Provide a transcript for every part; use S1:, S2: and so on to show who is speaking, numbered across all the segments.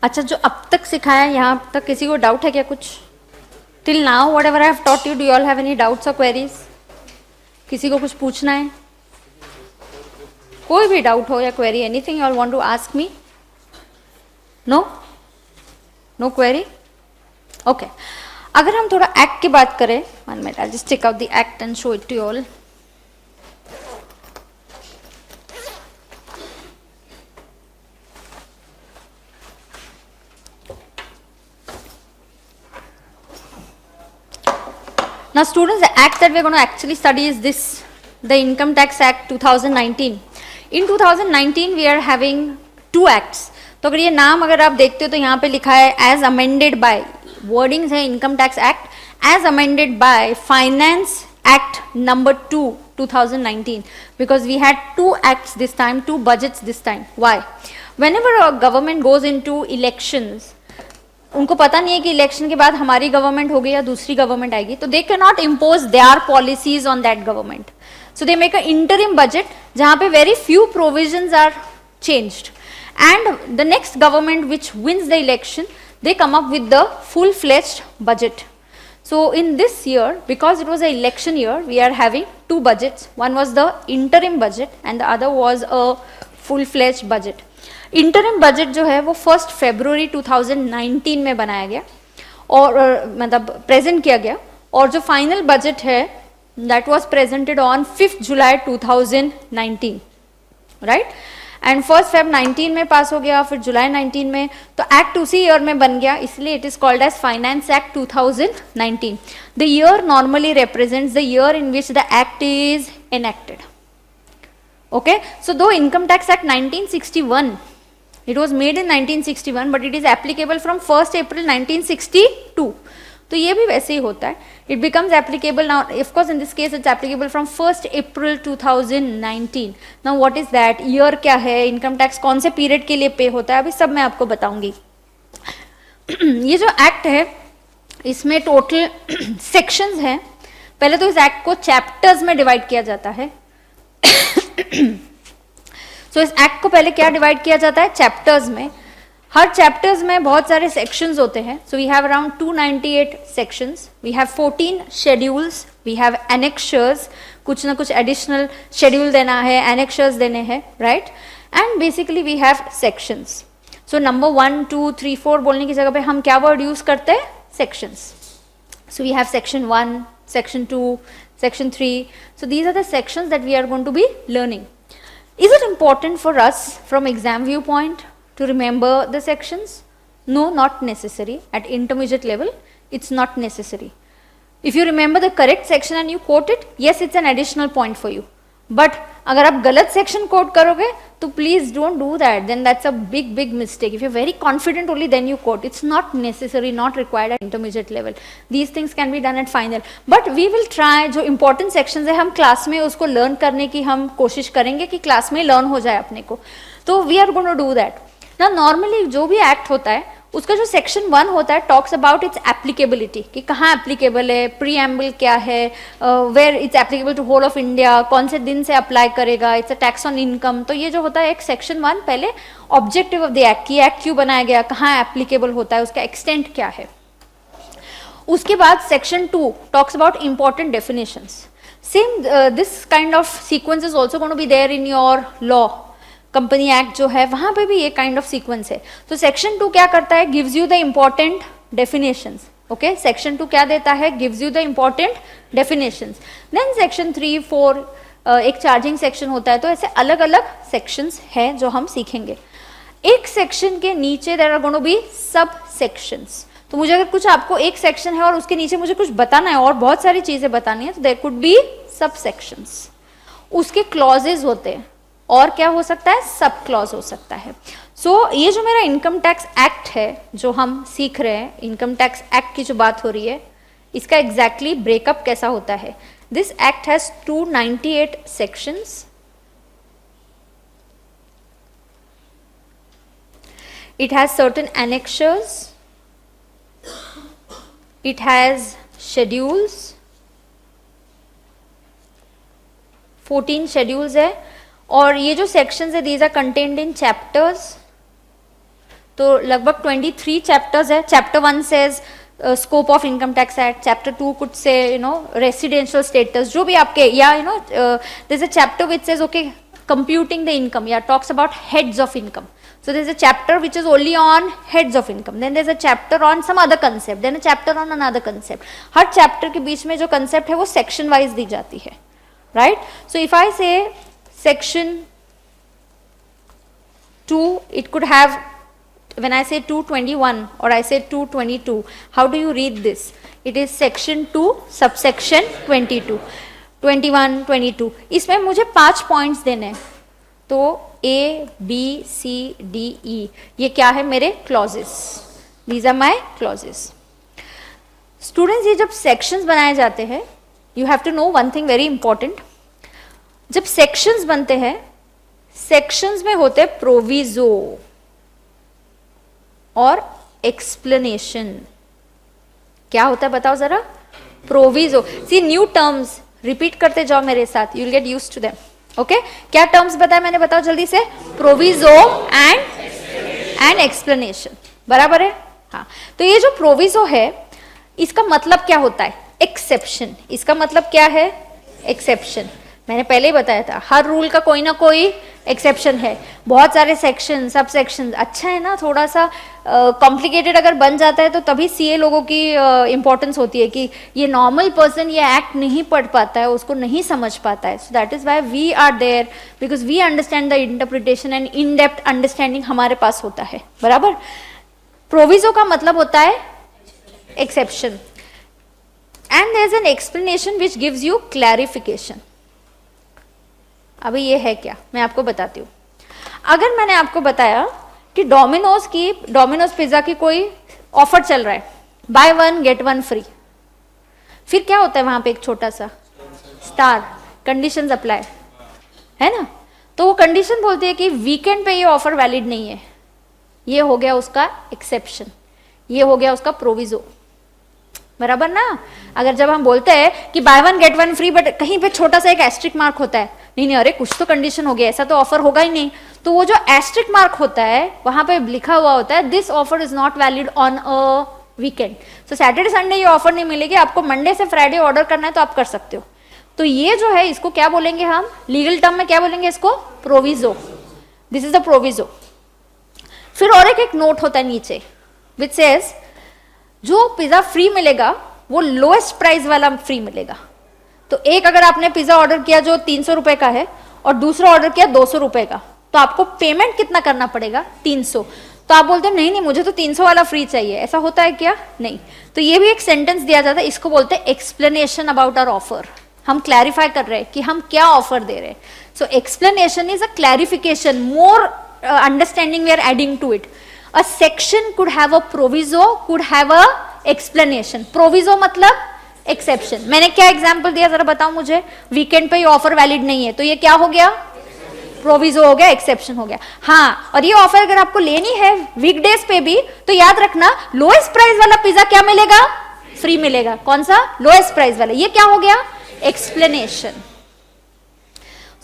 S1: अच्छा, जो अब तक सिखाया है यहाँ तक किसी को डाउट है क्या कुछ? Till now what ever I have taught you, do you all have any doubts और क्वेरीज? किसी को कुछ पूछना है? कोई भी डाउट हो या query, anything you all want to ask me? No? No query? Okay. अगर हम थोड़ा एक्ट की बात करें, 1 minute, I just take out the act and show it to you all. Now students, the act that we are going to actually study is this, the Income Tax Act 2019. In 2019 we are having two acts. तो अगर ये नाम अगर आप देखते हो तो यहाँ पे लिखा है as amended by, wordings है Income Tax Act as amended by Finance Act number 2 2019, because we had two acts this time, two budgets this time. Why? Whenever a government goes into elections, उनको पता नहीं है कि election के बाद हमारी government होगी या दूसरी गवर्नमेंट आएगी, तो they can not impose their policies on that government. So they make a interim budget जहां पे very few provisions are changed, and the next government which wins the election, they come up with the full-fledged budget. So in this year, because it was an election year, we are having two budgets. One was the interim budget and the other was a full-fledged budget. Interim budget जो है वो 1 फरवरी 2019 में बनाया गया और मतलब present किया गया, और जो फाइनल बजट है that was presented on 5 July 2019, right. And 1 फरवरी 19 में पास हो गया, फिर जुलाई 19 में, तो एक्ट उसी ईयर में बन गया, इसलिए it is called as finance act 2019. The year normally represents the year in which the act is enacted. Okay, so दो income tax act 1961, it was made in 1961 but it is applicable from 1st April 1962. तो ये भी वैसे ही होता है, it becomes applicable now, of course in this case it's applicable from 1st April 2019. now what is that year, क्या है, income tax कौन से पीरियड के लिए पे होता है, अभी सब मैं आपको बताऊंगी. ये जो एक्ट है इसमें टोटल सेक्शंस हैं. पहले तो इस एक्ट को चैप्टर्स में डिवाइड किया जाता है. सो इस एक्ट को पहले क्या डिवाइड किया जाता है, चैप्टर्स में. हर चैप्टर्स में बहुत सारे सेक्शंस होते हैं. So we have around 298 sections, we have 14 schedules, we have annexures, कुछ ना कुछ एडिशनल शेड्यूल देना है, एनेक्शर्स देने हैं, right. And basically we have sections. So number 1 2 3 4 बोलने की जगह पे हम क्या वर्ड यूज करते हैं, sections. So we have section 1, section 2, section 3. so these are the sections that we are going to be learning. Is it important for us from exam viewpoint to remember the sections? No, not necessary. At intermediate level it's not necessary. If you remember the correct section and you quote it, yes, it's an additional point for you. But अगर आप गलत section quote करोगे तो please don't do that, then that's a big big mistake. If you very confident only then you quote. It's not necessary, not required at intermediate level. These things can be done at final, but we will try. जो important sections है हम class में उसको learn करने की हम कोशिश करेंगे कि क्लास में लर्न हो जाए अपने को. तो we are going to do that. ना नॉर्मली जो भी एक्ट होता है उसका जो सेक्शन 1 होता है टॉक्स अबाउट इट्स एप्लीकेबिलिटी, कि कहाँ एप्लीकेबल है, प्रीएम्बल क्या है, where it's applicable to whole of India, कौन से दिन से अप्लाई करेगा, it's a tax on income. तो ये जो होता है एक सेक्शन 1 पहले ऑब्जेक्टिव ऑफ द एक्ट, की एक्ट क्यों बनाया गया, कहाँ एप्लीकेबल होता है, उसका एक्सटेंट क्या है. उसके बाद section 2 talks about important definitions. Same this kind of sequence is also going to be there in your law. Company act जो है वहां पे भी ये काइंड ऑफ सीक्वेंस है. तो सेक्शन 2 क्या करता है, gives you the important definitions. Okay, section 2 क्या देता है, gives you the important definitions. Then section 3 4 एक चार्जिंग सेक्शन होता है. तो ऐसे अलग अलग सेक्शंस हैं जो हम सीखेंगे. एक सेक्शन के नीचे there are going to be sub sections. तो मुझे अगर कुछ आपको एक सेक्शन है और उसके नीचे मुझे कुछ बताना है और बहुत सारी चीजें बतानी है, तो there could be sub sections. उसके क्लॉजेज होते हैं, और क्या हो सकता है, सब क्लॉज हो सकता है. सो ये जो मेरा इनकम टैक्स एक्ट है जो हम सीख रहे हैं, इनकम टैक्स एक्ट की जो बात हो रही है, इसका एग्जैक्टली ब्रेकअप कैसा होता है. This act has 298 sections. It has certain annexures, it has schedules, 14 schedules है. और ये जो सेक्शंस है these are contained in chapters. तो लगभग 23 चैप्टर्स है. Chapter 1 says scope of income tax act, chapter 2 could say residential status, जो भी आपके, या there is a chapter which says okay computing the income, yeah, talks about heads of income. So there's a chapter which is only on heads of income, then there's a chapter on some other concept, then a chapter on another concept. Her chapter के बीच में जो concept है वो section wise दी जाती है, right? So if I say section 2, it could have, when I say 221 or I say 222, how do you read this? It is section 2 subsection 22. 21, 22, इसमें मुझे 5 points देने हैं. तो A, B, C, D, E, ये क्या है मेरे clauses. These are my clauses. Students, ये जब सेक्शंस बनाए जाते हैं, you have to know one thing very important. जब सेक्शंस बनते हैं, सेक्शंस में होते हैं प्रोविजो और एक्सप्लेनेशन. क्या होता है बताओ जरा. Proviso. See new terms, repeat करते जाओ मेरे साथ, you will get used to them. Okay, क्या टर्म्स बताया मैंने, बताओ जल्दी से. Proviso and explanation. बराबर है. हाँ, तो ये जो प्रोविजो है, इसका मतलब क्या होता है. एक्सेप्शन. इसका मतलब क्या है. एक्सेप्शन. मैंने पहले ही बताया था, हर रूल का कोई ना कोई एक्सेप्शन है. बहुत सारे सेक्शन, सब सेक्शन. अच्छा है ना, थोड़ा सा कॉम्प्लिकेटेड अगर बन जाता है तो तभी सीए लोगों की इंपॉर्टेंस होती है कि ये नॉर्मल पर्सन ये एक्ट नहीं पढ़ पाता है, उसको नहीं समझ पाता है. So that is why we are there, because we understand the interpretation and in depth understanding हमारे पास होता है. बराबर. प्रोविजो का मतलब होता है exception, and there is an explanation which gives you clarification. अभी ये है क्या, मैं आपको बताती हूँ. अगर मैंने आपको बताया कि डोमिनोज पिज्जा की कोई ऑफर चल रहा है, बाय 1 गेट 1 फ्री, फिर क्या होता है वहां पे एक छोटा सा स्टार, कंडीशंस अप्लाई, है ना. तो वो कंडीशन बोलती है कि वीकेंड पे ये ऑफर वैलिड नहीं है. ये हो गया उसका एक्सेप्शन, ये हो गया उसका प्रोविजो. बराबर ना. अगर जब हम बोलते हैं कि बाय 1 गेट 1 फ्री, बट कहीं पे छोटा सा एक एस्ट्रिक मार्क होता है, नहीं अरे कुछ तो कंडीशन हो गया, ऐसा तो ऑफर होगा ही नहीं, तो वो जो एस्ट्रिक मार्क होता है वहां पे लिखा हुआ होता है this offer is not valid on a weekend. So Saturday Sunday ये ऑफर नहीं मिलेगी, आपको मंडे से फ्राइडे ऑर्डर करना है तो आप कर सकते हो. तो ये जो है इसको क्या बोलेंगे हम, लीगल टर्म में क्या बोलेंगे इसको, proviso. This is the proviso. फिर और एक नोट होता है नीचे विच सेज जो पिज्जा फ्री मिलेगा वो लोएस्ट प्राइस वाला फ्री मिलेगा. तो एक अगर आपने पिज्जा ऑर्डर किया जो 300 रुपए का है और दूसरा ऑर्डर किया 200 रुपए का, तो आपको पेमेंट कितना करना पड़ेगा, 300. तो आप बोलते हैं नहीं मुझे तो 300 वाला फ्री चाहिए. ऐसा होता है क्या, नहीं. तो ये भी एक सेंटेंस दिया जाता है, इसको बोलते हैं एक्सप्लेनेशन अबाउट आवर ऑफर. हम क्लैरिफाई कर रहे हैं कि हम क्या ऑफर दे रहे हैं. So explanation is a clarification, more understanding we are adding to it. A section could have a proviso, could have a explanation. Proviso मतलब एक्सेप्शन. मैंने क्या एग्जांपल दिया जरा बताओ मुझे. वीकेंड पे ये ऑफर वैलिड नहीं है, तो ये क्या हो गया, प्रोविजो हो गया, एक्सेप्शन हो गया. हाँ, और ये ऑफर अगर आपको लेनी है वीकडेज पे भी, तो याद रखना लोएस्ट प्राइस वाला पिज्जा क्या मिलेगा, फ्री मिलेगा. कौन सा, लोएस्ट प्राइस वाला. ये क्या हो गया, explanation.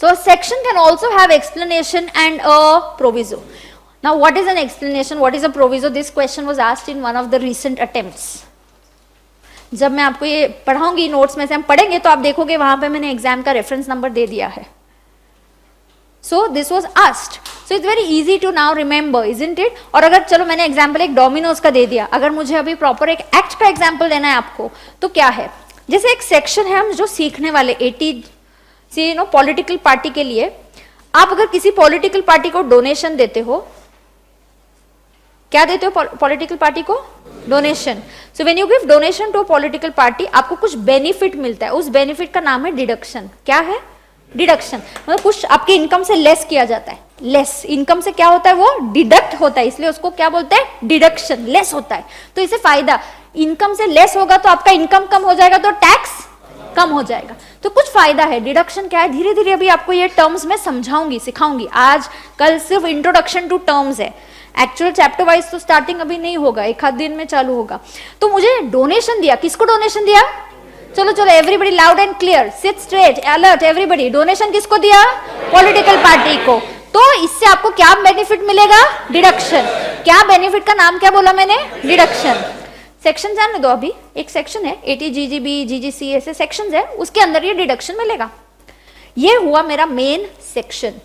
S1: So section can also have explanation and a proviso. Now what is an explanation, what is a proviso? This question was asked in one of the recent attempts. जब मैं आपको ये पढ़ाऊंगी, notes में से हम पढ़ेंगे तो आप देखोगे वहां पे मैंने एग्जाम का रेफरेंस नंबर दे दिया है. So this was asked. So it's very easy to now remember, isn't it? और अगर चलो मैंने एग्जाम्पल एक डोमिनोज का दे दिया, अगर मुझे अभी प्रॉपर एक एक्ट का एग्जाम्पल देना है आपको, तो क्या है, जैसे एक सेक्शन है हम जो सीखने वाले 80 से पॉलिटिकल पार्टी के लिए. आप अगर किसी पॉलिटिकल पार्टी को डोनेशन देते हो, क्या देते हो पॉलिटिकल पार्टी को, donation. So when you give donation to a political party, आपको कुछ बेनिफिट मिलता है. उस बेनिफिट का नाम है डिडक्शन. क्या है, डिडक्शन. मतलब कुछ आपके इनकम से लेस किया जाता है. लेस इनकम से क्या होता है, वो डिडक्ट होता है, इसलिए उसको क्या बोलते हैं, डिडक्शन. लेस होता है तो इसे फायदा, इनकम से लेस होगा तो आपका इनकम कम हो जाएगा तो टैक्स कम हो जाएगा, तो कुछ फायदा है. डिडक्शन क्या है, धीरे धीरे अभी आपको ये टर्म्स में समझाऊंगी, सिखाऊंगी. आज कल सिर्फ इंट्रोडक्शन टू टर्म्स है. एक्चुअल चैप्टर वाइज तो स्टार्टिंग अभी नहीं होगा, एक आध दिन में चालू होगा. तो मुझे डोनेशन दिया, किसको डोनेशन दिया, चलो चलो everybody loud and clear, seat straight, alert everybody. Donation किसको दिया, पॉलिटिकल पार्टी को. तो इससे आपको क्या बेनिफिट मिलेगा, डिडक्शन. क्या बेनिफिट का नाम क्या बोला मैंने? डिडक्शन। सेक्शन जाने दो, अभी एक सेक्शन है ATGGB GGC ऐसे सेक्शंस है, उसके अंदर ये डिडक्शन मिलेगा। ये हुआ मेरा मेन सेक्शन।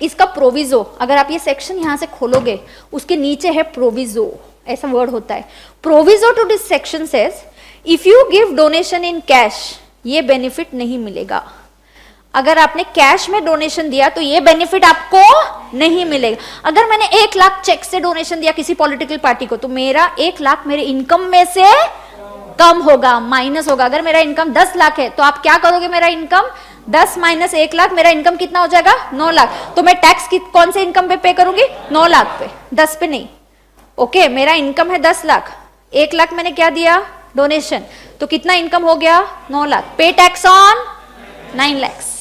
S1: इसका प्रोविजो, अगर आप ये सेक्शन यहां से खोलोगे उसके नीचे है प्रोविजो, ऐसा वर्ड होता है। Proviso to this section says if you give donation in cash ये बेनिफिट नहीं मिलेगा। अगर आपने कैश में डोनेशन दिया तो ये बेनिफिट आपको नहीं मिलेगा। अगर मैंने 1 लाख चेक से डोनेशन दिया किसी पॉलिटिकल पार्टी को तो मेरा 1 लाख मेरे इनकम में से कम होगा, माइनस होगा। अगर मेरा इनकम 10 लाख है तो आप क्या करोगे? मेरा इनकम 10 माइनस 1 लाख, मेरा इनकम कितना हो जाएगा? 9 लाख। तो मैं टैक्स कौन से इनकम पे करूंगी? 9 लाख पे, 10 पे नहीं। ओके, मेरा इनकम है 10 लाख, 1 लाख मैंने क्या दिया? डोनेशन, तो कितना इनकम हो गया? 9 लाख। पे tax on 9 lakhs।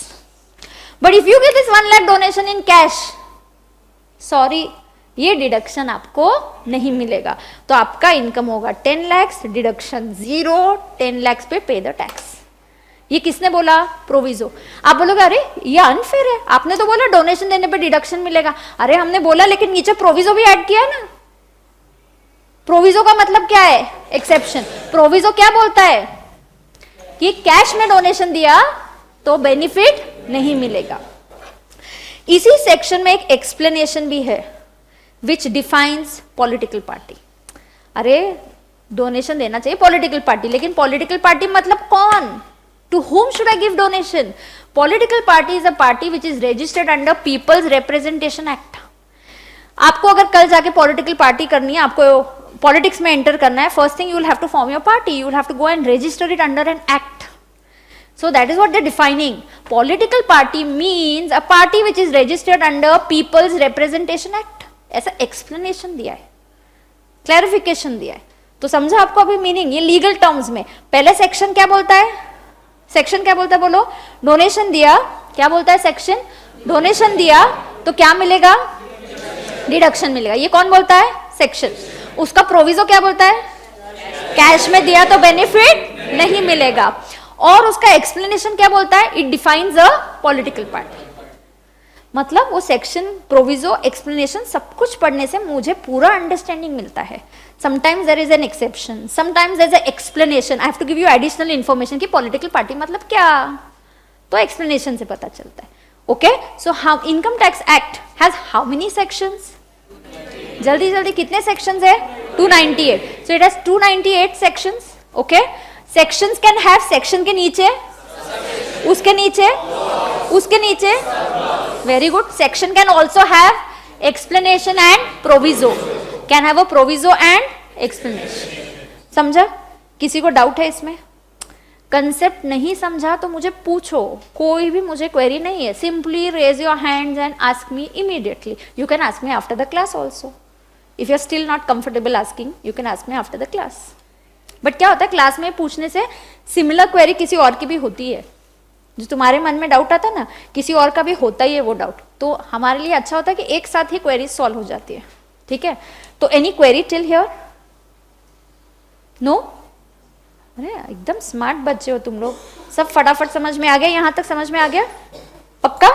S1: But if you give this 1 lakh donation in cash, sorry, ये डिडक्शन आपको नहीं मिलेगा। तो आपका इनकम होगा 10 lakhs, डिडक्शन 0, 10 lakhs पे द टैक्स। ये किसने बोला? प्रोविजो। आप बोलोगे अरे ये अनफेयर है, आपने तो बोला डोनेशन देने पे डिडक्शन मिलेगा। अरे हमने बोला लेकिन नीचे प्रोविजो भी ऐड किया है ना। प्रोविजो का मतलब क्या है? एक्सेप्शन। प्रोविजो क्या बोलता है कि कैश में डोनेशन दिया तो बेनिफिट नहीं मिलेगा। इसी सेक्शन में एक एक्सप्लेनेशन भी है विच डिफाइंस पॉलिटिकल पार्टी। अरे डोनेशन देना चाहिए पॉलिटिकल पार्टी, लेकिन पॉलिटिकल पार्टी मतलब कौन? To whom should I give donation? Political party is a party which is registered under People's Representation Act. आपको अगर कल जाके पॉलिटिकल पार्टी करनी है, आपको पॉलिटिक्स में एंटर करना है, first thing you will have to form your party, you will have to go and register it under an act. So that is what they're defining. Political party means a party which is registered under People's Representation Act. ऐसा explanation दिया है, clarification दिया है. तो समझा आपको अभी meaning? ये लीगल टर्म्स में. पहले सेक्शन क्या बोलता है? सेक्शन क्या बोलता है बोलो? डोनेशन दिया, क्या बोलता है सेक्शन? डोनेशन दिया तो क्या मिलेगा? डिडक्शन मिलेगा. ये कौन बोलता है? सेक्शन. उसका प्रोविजो क्या बोलता है? कैश में दिया तो बेनिफिट नहीं मिलेगा. और उसका एक्सप्लेनेशन क्या बोलता है? It defines a political party. मतलब वो सेक्शन, प्रोविजो, एक्सप्लेनेशन सब कुछ पढ़ने से मुझे पूरा अंडरस्टैंडिंग मिलता है. Sometimes there is an exception, sometimes there is a explanation. I have to give you additional information कि पॉलिटिकल पार्टी मतलब क्या, तो एक्सप्लेनेशन से पता चलता है. Okay, so how income tax act has how many sections? जल्दी जल्दी कितने सेक्शंस है? 298. So it has 298 sections. Okay, sections can have section के नीचे, उसके नीचे, उसके नीचे. Very good. Section can also have explanation and proviso. Can have a proviso and explanation. समझा? किसी को डाउट है इसमें? कंसेप्ट नहीं समझा तो मुझे पूछो, कोई भी मुझे क्वेरी नहीं है. Simply raise your hands and ask me immediately. You can ask me after the class also. If you are still not comfortable asking, you can ask me after the class. But क्या होता है, class में पूछने से similar query किसी और की भी होती है. जो तुम्हारे मन में डाउट आता है ना, किसी और का भी होता ही है वो डाउट. तो हमारे लिए अच्छा होता है कि एक साथ ही क्वेरी सॉल्व हो जाती है. ठीक है, तो any query till here? No? अरे एकदम स्मार्ट बच्चे हो तुम लोग, सब फटाफट समझ में आ गया. यहां तक समझ में आ गया? पक्का?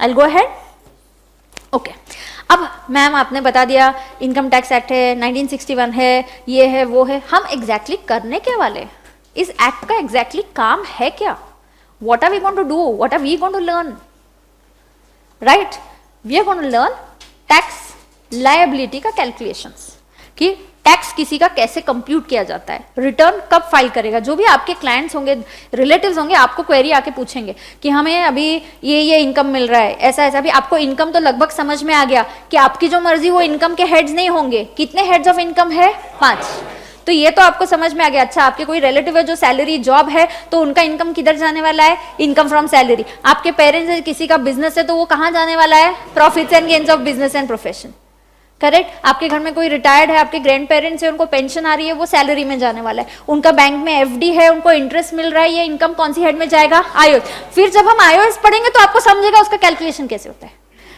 S1: I will go ahead. Okay, अब मैम आपने बता दिया इनकम टैक्स एक्ट है, 1961 है, ये है वो है. हम एग्जैक्टली करने क्या वाले? इस एक्ट का एग्जैक्टली काम है क्या? What are we going to do? What are we going to learn? Right? We are going to learn tax liability का calculations. कि टैक्स किसी का कैसे कंप्यूट किया जाता है, रिटर्न कब फाइल करेगा. जो भी आपके क्लाइंट्स होंगे, रिलेटिव्स होंगे, आपको क्वेरी आके पूछेंगे कि हमें अभी ये इनकम मिल रहा है, ऐसा ऐसा. भी आपको इनकम तो लगभग समझ में आ गया कि आपकी जो मर्जी वो इनकम के हेड्स नहीं होंगे. कितने हेड्स ऑफ इनकम है? 5. तो ये तो आपको समझ में आ गया. अच्छा, आपके कोई रिलेटिव है जो सैलरी जॉब है तो उनका इनकम किधर जाने वाला है? Income from salary. आपके पेरेंट्स है, किसी का बिजनेस है तो वो कहाँ जाने वाला है? Profits and gains of business and profession. Correct. आपके घर में कोई रिटायर्ड है, आपके ग्रैंड पेरेंट्स है, उनको पेंशन आ रही है, वो सैलरी में जाने वाला है. उनका बैंक में एफडी है, उनको इंटरेस्ट मिल रहा है, ये इनकम कौन सी हेड में जाएगा? आईओएस. फिर जब हम आईओएस पढ़ेंगे तो आपको समझेगा उसका कैलकुलेशन कैसे होता है.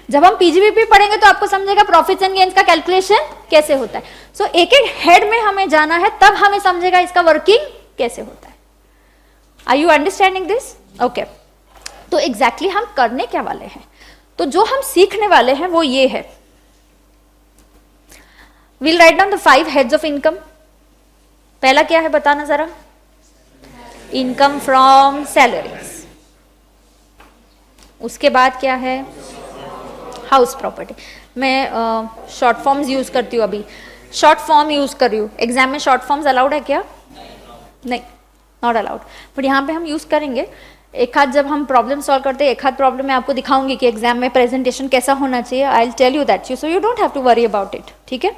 S1: जब हम पीजीबीपी पढ़ेंगे तो आपको समझेगा प्रॉफिट्स एंड गेन्स का कैलकुलेशन कैसे होता है. सो एक एक हेड में हमें जाना है, तब हमें समझेगा इसका वर्किंग कैसे होता है. Are you understanding this? Okay, तो एग्जैक्टली हम करने क्या वाले हैं? तो जो हम सीखने वाले हैं वो ये है. We'll write down the 5 heads of income. पहला क्या है बताना जरा? Income from salaries. उसके बाद क्या है? House property. मैं शॉर्ट फॉर्म्स यूज करती हूँ, अभी शॉर्ट फॉर्म यूज कर रही हूँ. एग्जाम में शॉर्ट फॉर्म्स अलाउड है क्या? नहीं, नॉट अलाउड. बट यहाँ पे हम यूज करेंगे. एक हाथ जब हम प्रॉब्लम सॉल्व करते हैं, एक हाथ प्रॉब्लम मैं आपको दिखाऊंगी कि एग्जाम में प्रेजेंटेशन कैसा होना चाहिए. I will tell you that, so you don't have to worry about it. ठीक है.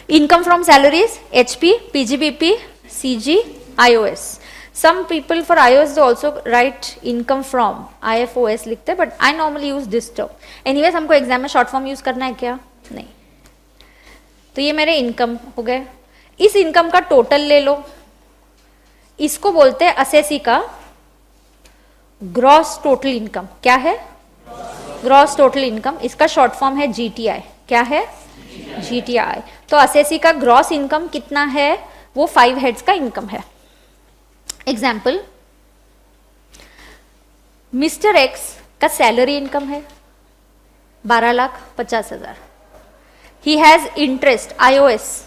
S1: Income from salaries, HP, PGBP, CG, IOS. Some people for iOS they also write income from IFOS लिखते हैं, but I normally use this term. Anyways हमको exam में short form use करना है क्या? नहीं. तो ये मेरे इनकम हो गए. इस इनकम का टोटल ले लो. इसको बोलते हैं असेसी का ग्रॉस टोटल इनकम. क्या है? Gross total income. इसका शॉर्ट फॉर्म है जीटीआई. क्या है? जीटीआई. तो असेसी का ग्रॉस इनकम कितना है? वो 5 हेड्स का इनकम है. एग्जाम्पल, मिस्टर एक्स का सैलरी इनकम है 12,50,000. He has interest iOS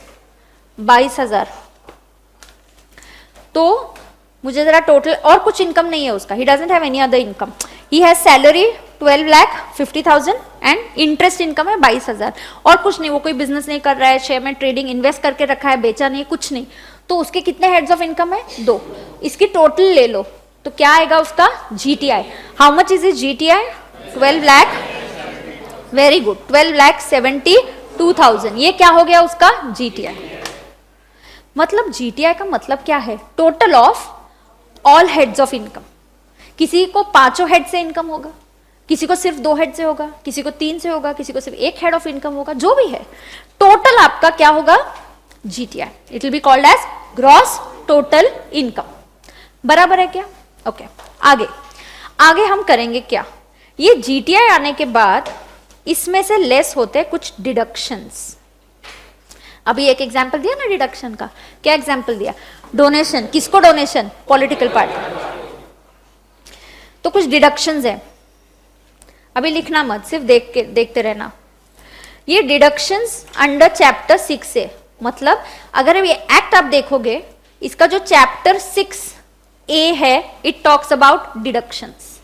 S1: 22,000. तो मुझे जरा टोटल और कुछ इनकम नहीं है उसका. He doesn't have any other income. He has salary 12,50,000 and interest income है 22,000. और कुछ नहीं, वो कोई बिजनेस नहीं कर रहा है, शेयर में ट्रेडिंग इन्वेस्ट करके रखा है, बेचा नहीं, कुछ नहीं. तो उसके कितने हेड्स ऑफ इनकम है? 2. इसकी टोटल ले लो तो क्या आएगा उसका? GTI. How much is is GTI? 12 lakh. Very good. 12,72,000. ये क्या हो गया उसका? जीटीआई. मतलब जीटीआई का मतलब क्या है? Total of all heads of income. किसी को 5 हेड से इनकम होगा, किसी को सिर्फ 2 हेड से होगा, किसी को 3 से होगा, किसी को सिर्फ 1 हेड ऑफ इनकम होगा. जो भी है टोटल आपका क्या होगा? GTI. It will be called as gross total income. बराबर है क्या? ओके. आगे आगे हम करेंगे क्या? ये जीटीआई आने के बाद इसमें से लेस होते हैं कुछ डिडक्शंस. अभी एक एग्जांपल दिया ना डिडक्शन का. क्या एग्जांपल दिया? डोनेशन. किसको डोनेशन? Political party. तो कुछ डिडक्शंस है. अभी लिखना मत, सिर्फ देखते रहना. ये डिडक्शंस अंडर चैप्टर 6 है. मतलब अगर ये एक्ट आप देखोगे, इसका जो चैप्टर 6A है, इट टॉक्स अबाउट डिडक्शंस.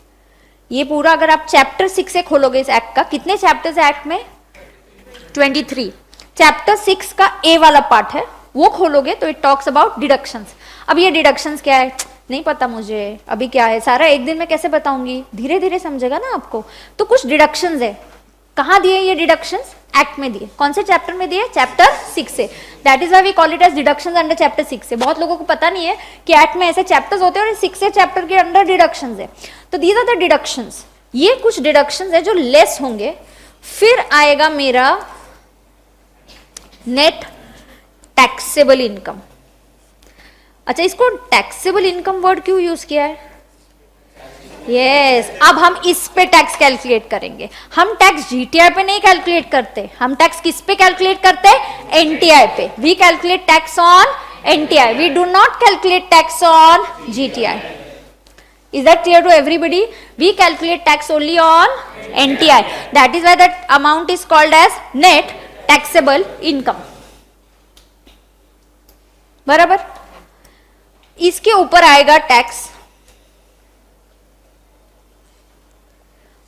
S1: ये पूरा अगर आप चैप्टर 6 से खोलोगे इस एक्ट का, कितने चैप्टर्स है एक्ट में? 23. चैप्टर 6 का ए वाला पार्ट है, वो खोलोगे तो इट टॉक्स अबाउट डिडक्शंस. अब ये डिडक्शंस क्या है? नहीं पता मुझे. अभी क्या है सारा एक दिन में कैसे बताऊंगी? धीरे धीरे समझेगा ना आपको. तो कुछ डिडक्शंस है. कहाँ दिए ये डिडक्शंस? एक्ट में दिए. कौन से चैप्टर में दिए? चैप्टर 6 से. That is why we call it as deductions under chapter 6 से. बहुत लोगों को पता नहीं है कि एक्ट में ऐसे चैप्टर्स होते हैं और 6 से चैप्टर के अंडर डिडक्शंस है. तो दीज आर द डिडक्शंस. ये कुछ डिडक्शंस है जो लेस होंगे. फिर आएगा मेरा नेट टैक्सेबल इनकम. अच्छा, इसको टैक्सेबल इनकम वर्ड क्यों यूज किया है? यस, अब हम इस पे टैक्स कैलकुलेट करेंगे. हम टैक्स जीटीआई पे नहीं कैलकुलेट करते. हम टैक्स किस पे कैलकुलेट करते हैं? एनटीआई पे. We calculate tax on NTI. We do not calculate tax on GTI. Is that clear to everybody? We calculate tax only on NTI. That is why that amount is called as net taxable income. बराबर. इसके ऊपर आएगा tax.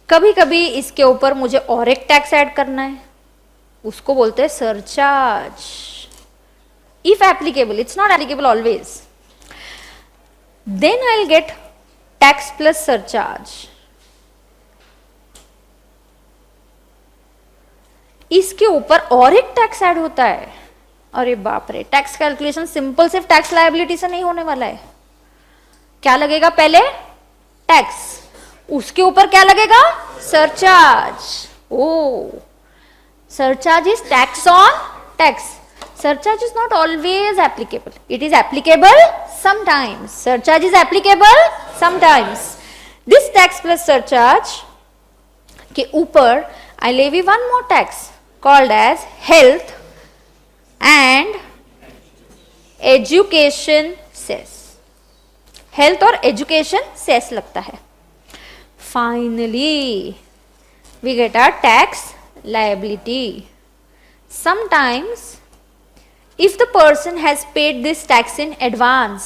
S1: कभी कभी इसके ऊपर मुझे और एक टैक्स ऐड करना है, उसको बोलते हैं surcharge. If applicable, it's not applicable always. Then I will get tax plus surcharge. इसके ऊपर और एक टैक्स ऐड होता है. अरे बाप रे. टैक्स कैलकुलेशन सिंपल सिर्फ टैक्स लायबिलिटी से नहीं होने वाला है. क्या लगेगा? पहले टैक्स, उसके ऊपर क्या लगेगा? Surcharge. Oh, surcharge is tax on tax. Surcharge is not always applicable. It is applicable sometimes. Surcharge is applicable sometimes. This tax plus surcharge के ऊपर I levy one more tax called as health and education cess. Health और education cess लगता है. Finally, we get our tax liability. Sometimes if the person has paid this tax in advance,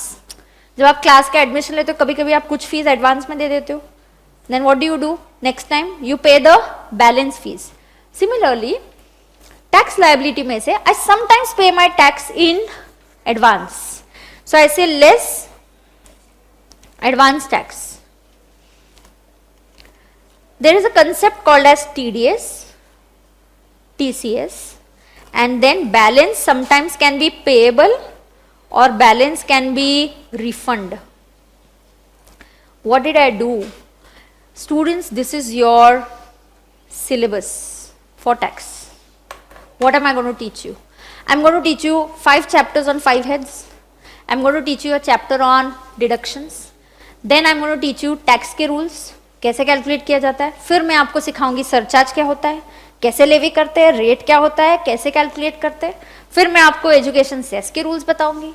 S1: जब आप class का admission लेते हो कभी कभी आप कुछ फीस एडवांस में दे देते हो, then what do you do next time, you pay the balance fees. Similarly tax liability में से आई समटाइम्स पे माई टैक्स इन एडवांस, सो आई से less advance tax. There is a concept called as TDS, TCS, and then balance sometimes can be payable or balance can be refund. What did I do? Students, this is your syllabus for tax. What am I going to teach you? I'm going to teach you 5 chapters on 5 heads. I'm going to teach you a chapter on deductions. Then I'm going to teach you tax के rules. कैसे calculate किया जाता है. फिर मैं आपको सिखाऊंगी surcharge क्या होता है, कैसे लेवी करते हैं, रेट क्या होता है, कैसे कैलकुलेट करते हैं. फिर मैं आपको एजुकेशन सेस के रूल्स बताऊंगी.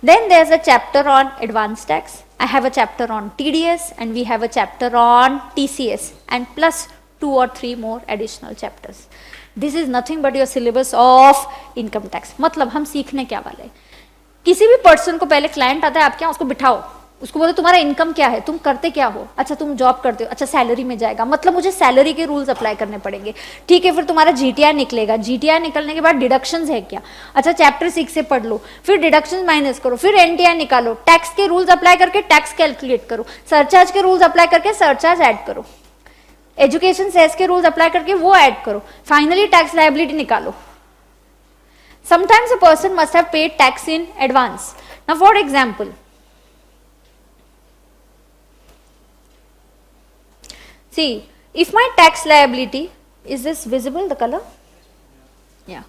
S1: Then there is a chapter on advance tax. I have a chapter on TDS and we have a chapter on TCS and plus 2 or 3 more additional chapters. This is nothing but your syllabus of income tax. मतलब हम सीखने क्या वाले हैं. किसी भी person को पहले क्लाइंट आता है आपके यहाँ, उसको बिठाओ, उसको बोलो तुम्हारा इनकम क्या है, तुम करते क्या हो. अच्छा तुम जॉब करते हो, अच्छा सैलरी में जाएगा, मतलब मुझे सैलरी के रूल्स अप्लाई करने पड़ेंगे. ठीक है, फिर तुम्हारा जीटीआर निकलेगा, जीटीआर निकलने के बाद डिडक्शंस है क्या, अच्छा चैप्टर 6 से पढ़ लो, फिर डिडक्शंस माइनस करो, फिर एनटीआर निकालो, टैक्स के रूल्स अप्लाई करके टैक्स कैलकुलेट करो, सरचार्ज के रूल्स अप्लाई करके सरचार्ज ऐड करो, एजुकेशन सेस के रूल्स अप्लाई करके वो ऐड करो, फाइनली टैक्स लायबिलिटी निकालो. Sometimes a person must have paid tax in advance. Now for example, see, if my tax liability, is this visible, the color? Yeah.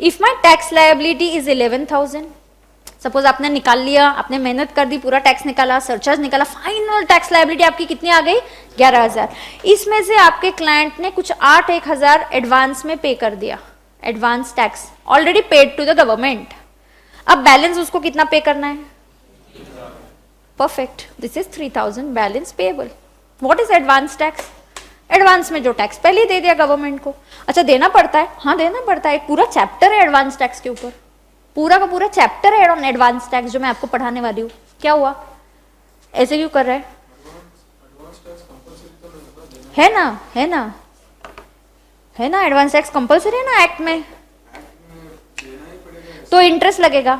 S1: If my tax liability is 11,000, suppose आपने निकाल लिया, आपने मेहनत कर दी, पूरा tax निकाला, surcharge निकाला, final tax liability आपकी कितनी आ गई, 11,000. इसमें से आपके क्लाइंट ने कुछ 8,000 एडवांस में पे कर दिया, advance tax already paid to the government. अब बैलेंस उसको कितना पे करना है, perfect, this is 3,000 balance payable. What is advance tax, advance में जो टैक्स पहले दे दिया गवर्नमेंट को. अच्छा देना पड़ता है, हाँ देना पड़ता है, एक पूरा चैप्टर है एडवांस टैक्स के ऊपर, पूरा का पूरा चैप्टर है ऑन एडवांस टैक्स जो मैं आपको पढ़ाने वाली हूँ. क्या हुआ, ऐसे क्यों कर रहे हैं, है ना, है ना, है ना, एडवांस टैक्स कंपलसरी है ना एक्ट में, तो इंटरेस्ट लगेगा.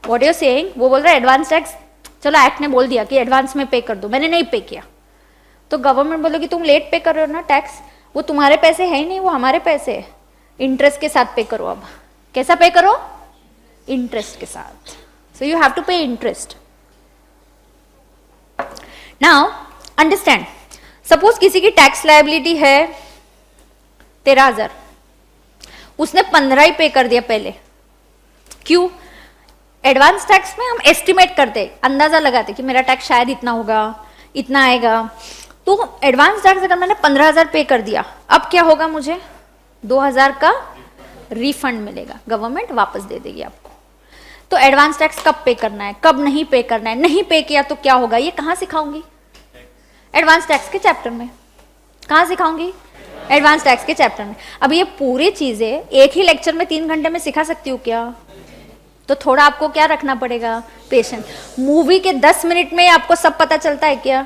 S1: व्हाट यू सेइंग, वो बोल रहा है एडवांस टैक्स, चलो एक्ट ने बोल दिया कि एडवांस में पे कर दो, मैंने नहीं पे किया, तो गवर्नमेंट बोलेगी तुम लेट पे कर रहे हो ना टैक्स, वो तुम्हारे पैसे है ही नहीं, वो हमारे पैसे है, इंटरेस्ट के साथ पे करो. अब कैसा पे करो, इंटरेस्ट के साथ. सो यू हैव टू पे इंटरेस्ट. नाउ अंडरस्टैंड, सपोज किसी की टैक्स लायबिलिटी है 13,000, उसने 15 ही पे कर दिया पहले. क्यों, एडवांस टैक्स में हम एस्टिमेट करते, अंदाजा लगाते कि मेरा टैक्स शायद इतना होगा, इतना आएगा. तो एडवांस टैक्स अगर मैंने 15,000 पे कर दिया, अब क्या होगा, मुझे 2,000 का रिफंड मिलेगा, गवर्नमेंट वापस दे देगी आपको. तो एडवांस टैक्स कब पे करना है, कब नहीं पे करना है, नहीं पे किया तो क्या होगा, ये कहाँ सिखाऊंगी, एडवांस टैक्स के चैप्टर में. कहाँ सिखाऊंगी, एडवांस टैक्स के चैप्टर में. अब ये पूरी चीजें एक ही लेक्चर में 3 घंटे में सिखा सकती हूँ क्या, तो थोड़ा आपको क्या रखना पड़ेगा, पेशेंस. मूवी के 10 मिनट में आपको सब पता चलता है क्या,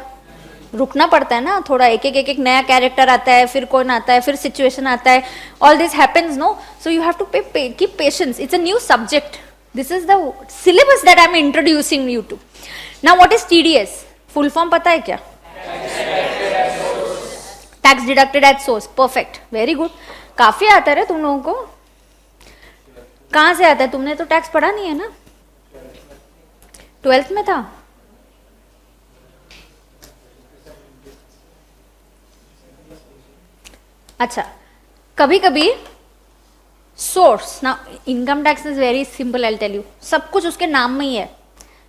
S1: रुकना पड़ता है ना थोड़ा, एक एक नया कैरेक्टर आता है, फिर कौन आता है, फिर सिचुएशन आता है, all this happens no. So you have to keep patience, it's a new subject, this is the syllabus that I am introducing you to. Now what is TDS, full form पता है क्या, tax deducted at source. Perfect, very good, काफी आता है तुम लोगों को. कहां से आता है, तुमने तो टैक्स पढ़ा नहीं है ना, 12th में था. अच्छा, कभी कभी सोर्स, ना income tax is very simple, I tell you, सब कुछ उसके नाम में ही है.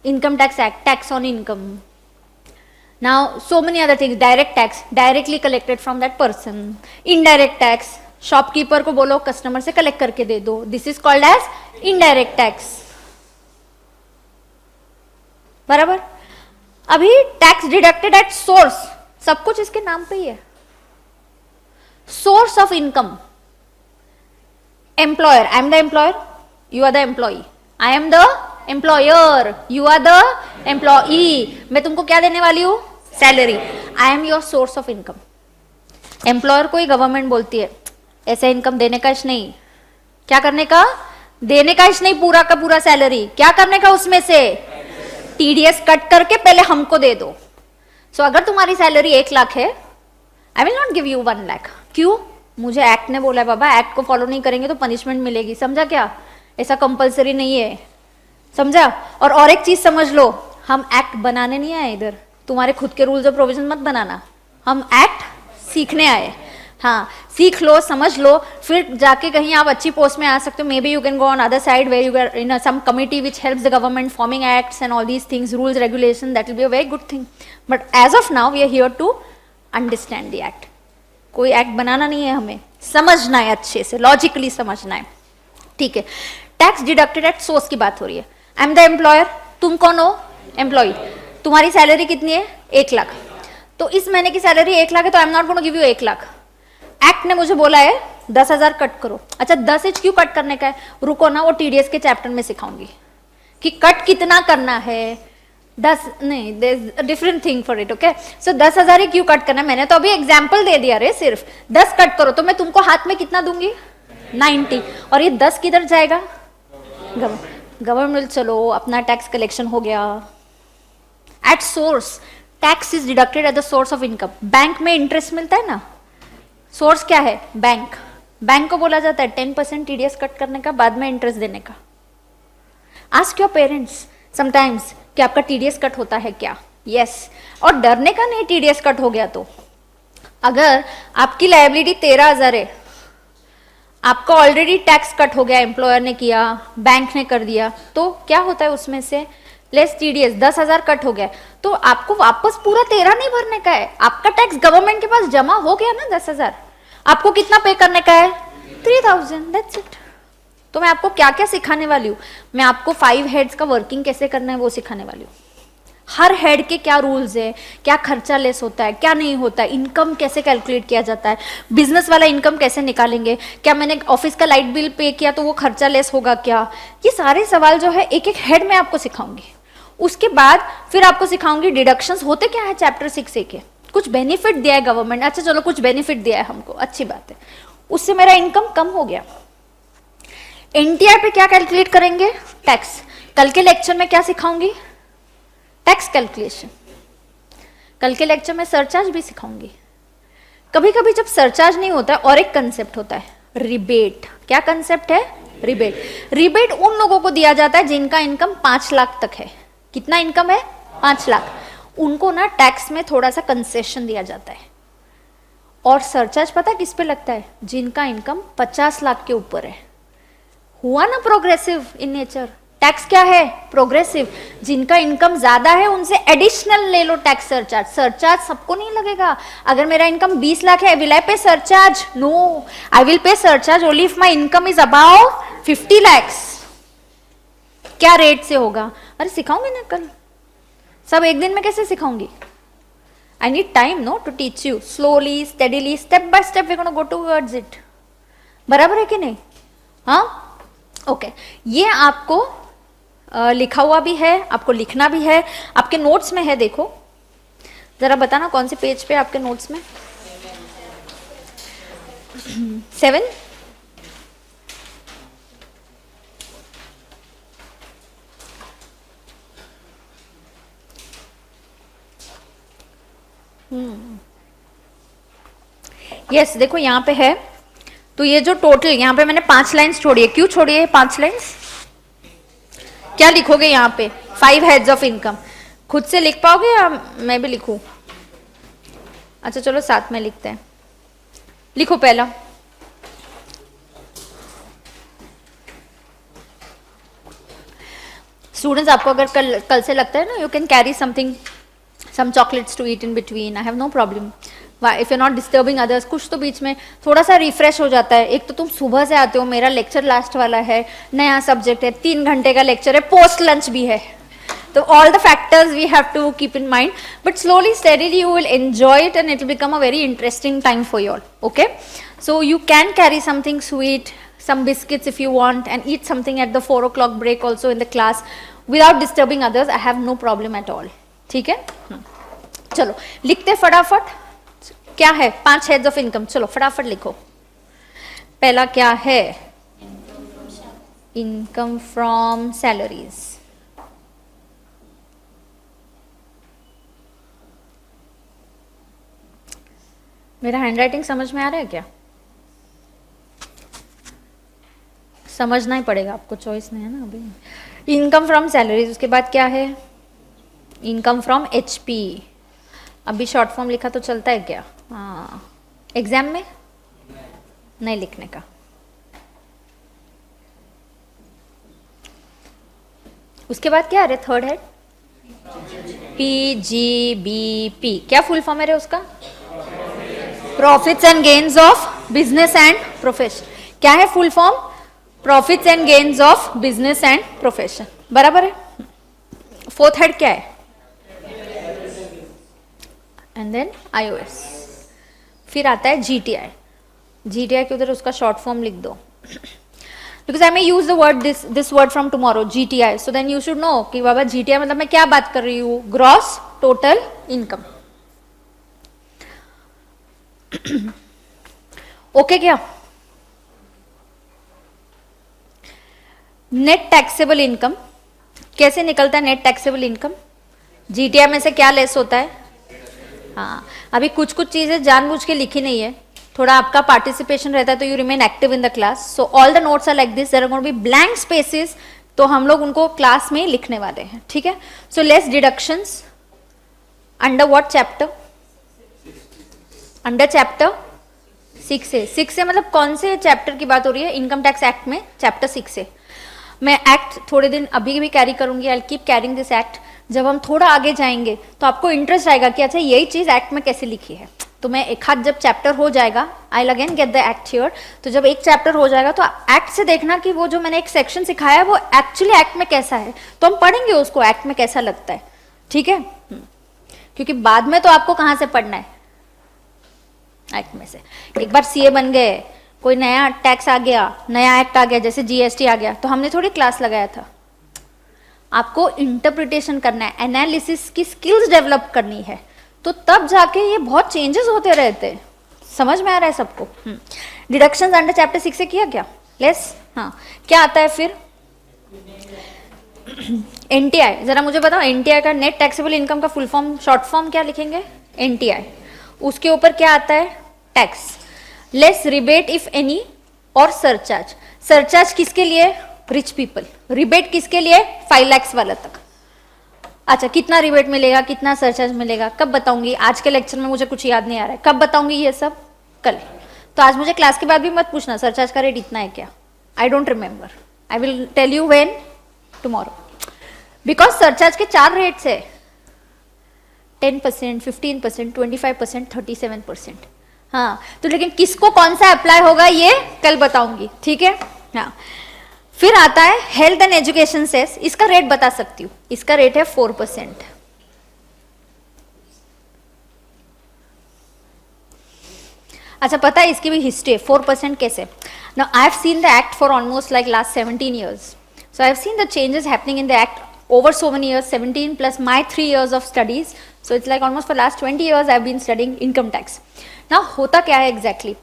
S1: Income tax act, tax on income. Now, so many other things, direct tax, directly collected from that person. Indirect tax, shopkeeper को बोलो कस्टमर से कलेक्ट करके दे दो, this is called as indirect tax. बराबर. अभी टैक्स डिडक्टेड एट सोर्स, सब कुछ इसके नाम पे ही है. Source of income, employer, I am the employer, you are the employee, I am the employer, you are the employee. मैं तुमको क्या देने वाली हूँ? Salary. I am your source of income. Employer को ही गवर्नमेंट बोलती है ऐसे इनकम देने का इश नहीं, क्या करने का? देने का इश नहीं, पूरा का पूरा सैलरी क्या करने का? उसमें से टीडीएस कट करके पहले हमको दे दो। सो अगर तुम्हारी सैलरी 1 लाख है, I will not give you 1 lakh. क्यों? मुझे एक्ट ने बोला है बाबा, एक्ट को फॉलो नहीं करेंगे तो पनिशमेंट मिलेगी, समझा क्या? ऐसा कंपलसरी नहीं है, समझा? और एक चीज समझ लो, हम एक्ट बनाने नहीं आए इधर, तुम्हारे खुद के रूल्स और प्रोविजन मत बनाना, हम एक्ट सीखने आए। हाँ, सीख लो, समझ लो, फिर जाके कहीं आप अच्छी पोस्ट में आ सकते हो। Maybe you can go on other side where you are in some committee which helps the government forming acts and all these things, rules regulation, that will be a very good thing. But as of now we are here to understand the act. कोई act बनाना नहीं है, हमें समझना है, अच्छे से logically समझना है, ठीक है? टैक्स डिडक्टेड एट सोर्स की बात हो रही है। आई एम द एम्प्लॉयर, तुम कौन हो? एम्प्लॉय। तुम्हारी सैलरी कितनी है? 1 लाख। तो इस महीने की सैलरी 1 लाख है, तो I am not going to give you 1 lakh. Act ने मुझे बोला है 10,000 कट करो। अच्छा, 10 इंच क्यों कट करने का है? रुको ना, वो टीडीएस के चैप्टर में सिखाऊंगी कि कट कितना करना है। 10 नहीं, different thing for it, okay? So 10,000 ही क्यों कट करना है? मैंने तो अभी एग्जाम्पल दे दिया रे, सिर्फ 10 कट करो तो मैं तुमको हाथ में कितना दूंगी? 90। और ये 10 किधर जाएगा? गवर्नमेंट। चलो, अपना टैक्स कलेक्शन हो गया। At source tax is deducted at the source of income. Bank में इंटरेस्ट मिलता है ना, सोर्स क्या है? बैंक। बैंक को बोला जाता है 10% टीडीएस कट करने का, बाद में इंटरेस्ट देने का। आस्क योर पेरेंट्स समटाइम्स कि आपका टीडीएस कट होता है क्या? यस। और डरने का नहीं, टीडीएस कट हो गया तो। अगर आपकी लायबिलिटी 13,000 है, आपका ऑलरेडी टैक्स कट हो गया, एम्प्लॉयर ने किया, बैंक ने कर दिया, तो क्या होता है उसमें से? लेस टीडीएस 10,000 कट हो गया, तो आपको वापस पूरा 13 नहीं भरने का है। आपका टैक्स गवर्नमेंट के पास जमा हो गया ना 10,000, आपको कितना पे करने का है? 3,000, दैट्स इट। तो मैं आपको क्या क्या सिखाने वाली हूँ? मैं आपको 5 हेड्स का वर्किंग कैसे करना है वो सिखाने वाली हूँ। हर हेड के क्या रूल्स है, क्या खर्चा लेस होता है, क्या नहीं होता है, इनकम कैसे कैलकुलेट किया जाता है, बिजनेस वाला इनकम कैसे निकालेंगे, क्या मैंने ऑफिस का लाइट बिल पे किया तो वो खर्चा लेस होगा क्या? ये सारे सवाल जो है एक एक हेड में आपको सिखाऊंगी। उसके बाद फिर आपको सिखाऊंगी डिडक्शंस होते क्या है चैप्टर 6A के। कुछ बेनिफिट दिया है गवर्नमेंट, अच्छा चलो कुछ बेनिफिट दिया है हमको, अच्छी बात है, उससे मेरा इनकम कम हो गया। एनटीआर पे क्या कैलकुलेट करेंगे? टैक्स। कल के लेक्चर में क्या सिखाऊंगी? Tax calculation. कल के लेक्चर में सरचार्ज भी सिखाऊंगी। कभी कभी जब सरचार्ज नहीं होता है और एक कंसेप्ट होता है रिबेट। क्या कंसेप्ट है? रिबेट। रिबेट उन लोगों को दिया जाता है जिनका इनकम 5 लाख तक है। कितना इनकम है? 5 लाख। उनको ना टैक्स में थोड़ा सा कंसेशन दिया जाता है। और सरचार्ज पता किस पे लगता है? जिनका इनकम 50 लाख के ऊपर है। हुआ ना प्रोग्रेसिव इन नेचर। टैक्स क्या है? प्रोग्रेसिव। जिनका इनकम ज्यादा है उनसे एडिशनल ले लो टैक्स सरचार्ज। सरचार्ज सबको नहीं लगेगा। अगर मेरा इनकम 20 लाख है, will I pay surcharge? No, I will pay surcharge only if my income is above 50 lakhs। क्या रेट से होगा? अरे सिखाऊंगी ना कल, सब एक दिन में कैसे सिखाऊंगी? I need time no to teach you, slowly steadily step by step we gonna go towards it. बराबर है कि नहीं? हाँ, ओके। ये आपको लिखा हुआ भी है, आपको लिखना भी है, आपके नोट्स में है। देखो जरा बताना कौन से पेज पे आपके नोट्स में? 7। यस, देखो यहाँ पे है। तो ये जो टोटल यहाँ पे मैंने 5 लाइन्स छोड़ी है। क्यों छोड़ी है 5 लाइन्स? क्या लिखोगे यहाँ पे? 5 हेड्स ऑफ इनकम। खुद से लिख पाओगे या मैं भी लिखूं? अच्छा चलो साथ में लिखते हैं। लिखो पहला। स्टूडेंट्स, आपको अगर कल से लगता है ना, you can carry something, some chocolates to eat in between, I have no problem. If you not disturbing others, कुछ तो बीच में थोड़ा सा रिफ्रेश हो जाता है। एक तो तुम सुबह से आते हो, मेरा लेक्चर लास्ट वाला है, नया सब्जेक्ट है, 3 घंटे का लेक्चर है, पोस्ट लंच भी है, तो all the factors we have to keep in mind, but slowly steadily you will enjoy it and it will become a very interesting time for you all. Okay, so you can carry something sweet, some biscuits if you want, and eat something at the 4 o'clock break also in the class without disturbing others. I have no problem at all. ठीक है, चलो लिखते फटाफट. क्या है 5 heads of income? चलो फटाफट लिखो. पहला क्या है? Income from salaries. मेरा हैंडराइटिंग समझ में आ रहा है क्या? समझना ही पड़ेगा आपको, चॉइस नहीं है ना अभी. Income from salaries. उसके बाद क्या है? Income from HP. अभी शॉर्ट फॉर्म लिखा तो चलता है क्या? हाँ, एग्जाम में नहीं लिखने का. उसके बाद क्या है? थर्ड है PGBP. क्या फुल फॉर्म है उसका? Profits and gains of business and profession. क्या है full form? Profits and gains of business and profession. बराबर है. फोर्थ हेड क्या है? And then IOS. फिर आता है GTI. GTI के उधर उसका शॉर्ट फॉर्म लिख दो, because I may use the word this word from tomorrow, GTI. So then you should know कि बाबा GTI मतलब मैं क्या बात कर रही हूँ? Gross total income. ओके क्या? Net taxable income. कैसे निकलता है नेट टैक्सेबल इनकम? GTI में से क्या लेस होता है? हाँ, अभी कुछ कुछ चीजें जानबूझ के लिखी नहीं है, थोड़ा आपका पार्टिसिपेशन रहता है तो you remain active in the class. So all the notes are like this. There are going to be blank spaces, तो हम लोग उनको क्लास में लिखने वाले हैं. ठीक है. So less deductions under what chapter? Under chapter 6A. 6A मतलब कौन से चैप्टर की बात हो रही है? इनकम टैक्स एक्ट में चैप्टर 6A. मैं एक्ट थोड़े दिन अभी भी कैरी करूंगी. I keep carrying this act. जब हम थोड़ा आगे जाएंगे तो आपको इंटरेस्ट आएगा कि अच्छा यही चीज एक्ट में कैसे लिखी है. तो मैं एक हाथ जब चैप्टर हो जाएगा, I again get the act here. तो जब एक चैप्टर हो जाएगा तो एक्ट से देखना कि वो जो मैंने एक सेक्शन सिखाया है वो एक्चुअली एक्ट में कैसा है. तो हम पढ़ेंगे उसको एक्ट में कैसा लगता है. ठीक है. क्योंकि बाद में तो आपको कहाँ से पढ़ना है? एक्ट में से. एक बार CA बन गए, कोई नया टैक्स आ गया, नया एक्ट आ गया, जैसे GST आ गया, तो हमने थोड़ी क्लास लगाया था. आपको इंटरप्रिटेशन करना है, एनालिसिस की स्किल्स डेवलप करनी है, तो तब जाके ये बहुत चेंजेस होते रहते हैं. समझ में आ रहा है सबको? डिडक्शंस अंडर चैप्टर 6 से किया क्या? लेस. हाँ, क्या आता है फिर? NTI. जरा मुझे बताओ, NTI का नेट टैक्सेबल इनकम का फुल फॉर्म, शॉर्ट फॉर्म क्या लिखेंगे? NTI. उसके ऊपर क्या आता है? Tax. Less rebate if any और सरचार्ज. सरचार्ज किसके लिए? Rich people. रिबेट किसके लिए? 5 लाख वाला तक. अच्छा, कितना रिबेट मिलेगा, कितना सरचार्ज मिलेगा, कब बताऊंगी? आज के लेक्चर में मुझे कुछ याद नहीं आ रहा है. कब बताऊंगी ये सब? कल. तो आज मुझे क्लास के बाद भी मत पूछना सरचार्ज का रेट इतना है क्या. I don't remember. I will tell you when, tomorrow. Because surcharge के 4 रेट्स है. 10%, 15%, 25%, 37%. हाँ, तो लेकिन किसको कौन सा अप्लाई होगा ये कल बताऊंगी. ठीक है. हाँ, फिर आता है हेल्थ एंड एजुकेशन सेस. इसका रेट बता सकती हूँ. इसका रेट है 4%. अच्छा, पता है इसकी भी हिस्ट्री है 4% कैसे? Now I have seen the act for almost like last 17 years. So I have seen the changes happening in the act over so many years, 17 plus my 3 years of studies. So it's like almost for last 20 years I have been studying income tax. Now होता क्या है exactly?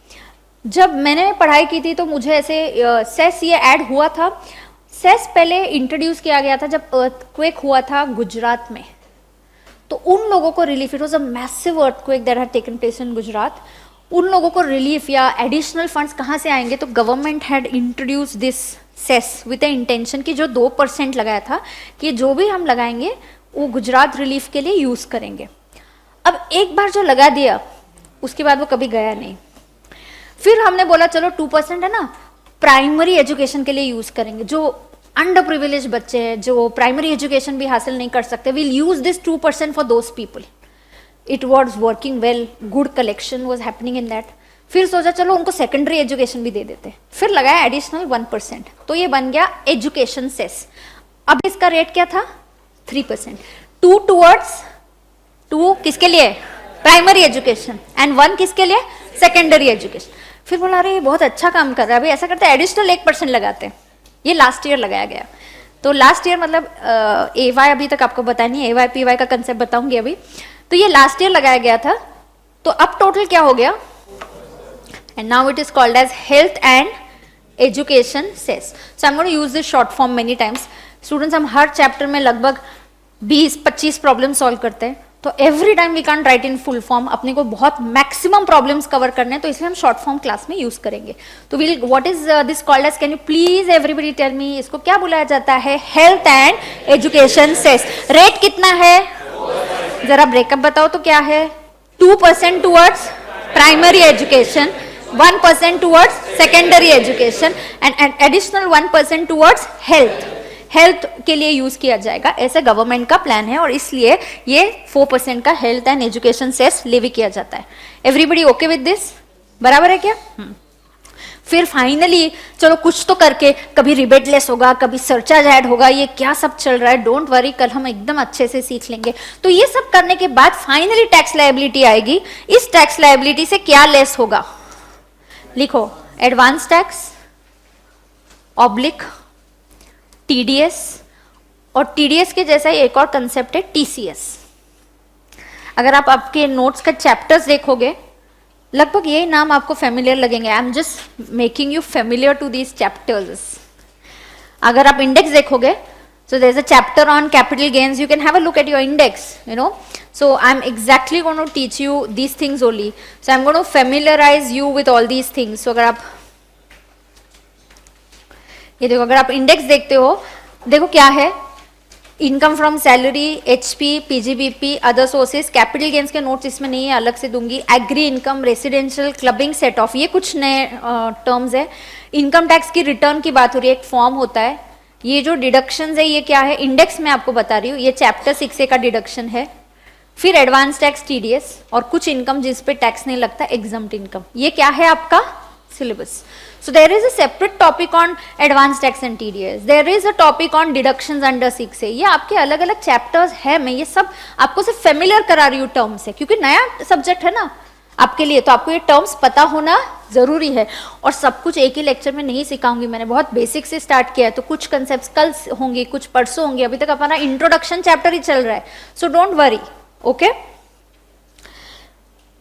S1: जब मैंने पढ़ाई की थी तो मुझे ऐसे सेस ये ऐड हुआ था. सेस पहले इंट्रोड्यूस किया गया था जब अर्थक्वेक हुआ था गुजरात में. तो उन लोगों को relief, it was a massive earthquake that had taken place in Gujarat. उन लोगों को रिलीफ या एडिशनल फंड्स कहाँ से आएंगे? तो government had introduce this cess with the intention कि जो 2% लगाया था कि जो भी हम लगाएंगे वो गुजरात रिलीफ के लिए यूज करेंगे. अब एक बार जो लगा दिया उसके बाद वो कभी गया नहीं. फिर हमने बोला चलो 2% है ना, प्राइमरी एजुकेशन के लिए यूज करेंगे. जो अंडर प्रिविलेज बच्चे हैं जो प्राइमरी एजुकेशन भी हासिल नहीं कर सकते, will use this 2% for those people. It was working well, good collection was happening in that. फिर सोचा चलो उनको सेकेंडरी एजुकेशन भी दे देते. फिर लगाया एडिशनल 1%. तो ये बन गया एजुकेशन सेस. अब इसका रेट क्या था? 3%. 2 टूवर्ड्स 2 किसके लिए? Primary education. एंड 1 किसके लिए? Secondary education. फिर बोला अरे ये बहुत अच्छा काम कर रहा है, अभी ऐसा करते हैं एडिशनल 1% लगाते हैं। ये लास्ट ईयर लगाया गया। तो लास्ट ईयर मतलब ए वाई अभी तक आपको बताया नहीं, ए वाई पी वाई का कंसेप्ट बताऊंगी अभी। तो ये लास्ट ईयर लगाया गया था, तो अब टोटल क्या हो गया, and now it is called as health and education cess. So I am going to use this short form many times. Students, हम हर चैप्टर में लगभग 20-25 प्रॉब्लम सॉल्व करते हैं, तो every time we can't write in full form, अपने को बहुत मैक्सिमम प्रॉब्लम्स कवर करने हैं, तो इसलिए हम शॉर्ट फॉर्म क्लास में यूज करेंगे। तो will what is this called as, can you please everybody tell me, इसको क्या बुलाया जाता है, health and education cess. Rate कितना है, जरा ब्रेकअप बताओ तो क्या है, 2% towards primary education, 1% towards secondary education and additional 1% towards health. Health के लिए यूज किया जाएगा, ऐसे गवर्नमेंट का प्लान है, और इसलिए ये 4% का health and education cess levy किया जाता है। एवरीबडी ओके विद दिस, बराबर है क्या? फिर फाइनली चलो कुछ तो करके, कभी रिबेटलेस होगा, कभी सरचार्ज ऐड होगा, ये क्या सब चल रहा है, डोंट वरी, कल हम एकदम अच्छे से सीख लेंगे। तो ये सब करने के बाद फाइनली टैक्स लायबिलिटी आएगी। इस टैक्स लायबिलिटी से क्या लेस होगा, लिखो, एडवांस टैक्स ऑब्लिक टीडीएस, और टीडीएस के जैसा ही एक और कंसेप्ट है टीसीएस। अगर आप आपके नोट्स का चैप्टर्स देखोगे, लगभग यही नाम आपको फेमिलियर लगेंगे। I am just making you familiar to these chapters. अगर आप इंडेक्स देखोगे, so there's a chapter on capital gains, you can have a look at your index, you know. So I'm exactly going to teach you these things only, so I'm going to familiarize you with all these things. So अगर आप ये देखो, अगर आप index देखते हो, देखो क्या है, income from salary, HP, PGBP, other sources, capital gains के नोट्स इसमें नहीं है, अलग से दूंगी, agri income, residential, clubbing set off, ये कुछ नए टर्म्स है। इनकम टैक्स की रिटर्न की बात हो रही है, एक फॉर्म होता है। ये जो डिडक्शंस है ये क्या है, इंडेक्स में आपको बता रही हूँ, ये चैप्टर 6A का डिडक्शन है। फिर एडवांस टैक्स टीडीएस, और कुछ इनकम जिस पे टैक्स नहीं लगता, एग्जम्प्ट इनकम, ये क्या है आपका syllabus. So there is a separate topic on advanced tax and TDS. There is a topic on deductions under 6A. ये आपके अलग अलग चैप्टर्स है, मैं ये सब आपको सिर्फ फेमिलियर करा रही हूँ टर्म से, क्योंकि नया सब्जेक्ट है ना आपके लिए, तो आपको ये टर्म्स पता होना जरूरी है। और सब कुछ एक ही लेक्चर में नहीं सिखाऊंगी, मैंने बहुत बेसिक से स्टार्ट किया है, तो कुछ कंसेप्ट कल होंगे, कुछ परसों होंगे, अभी तक हमारा इंट्रोडक्शन चैप्टर ही चल रहा है। So don't worry, okay.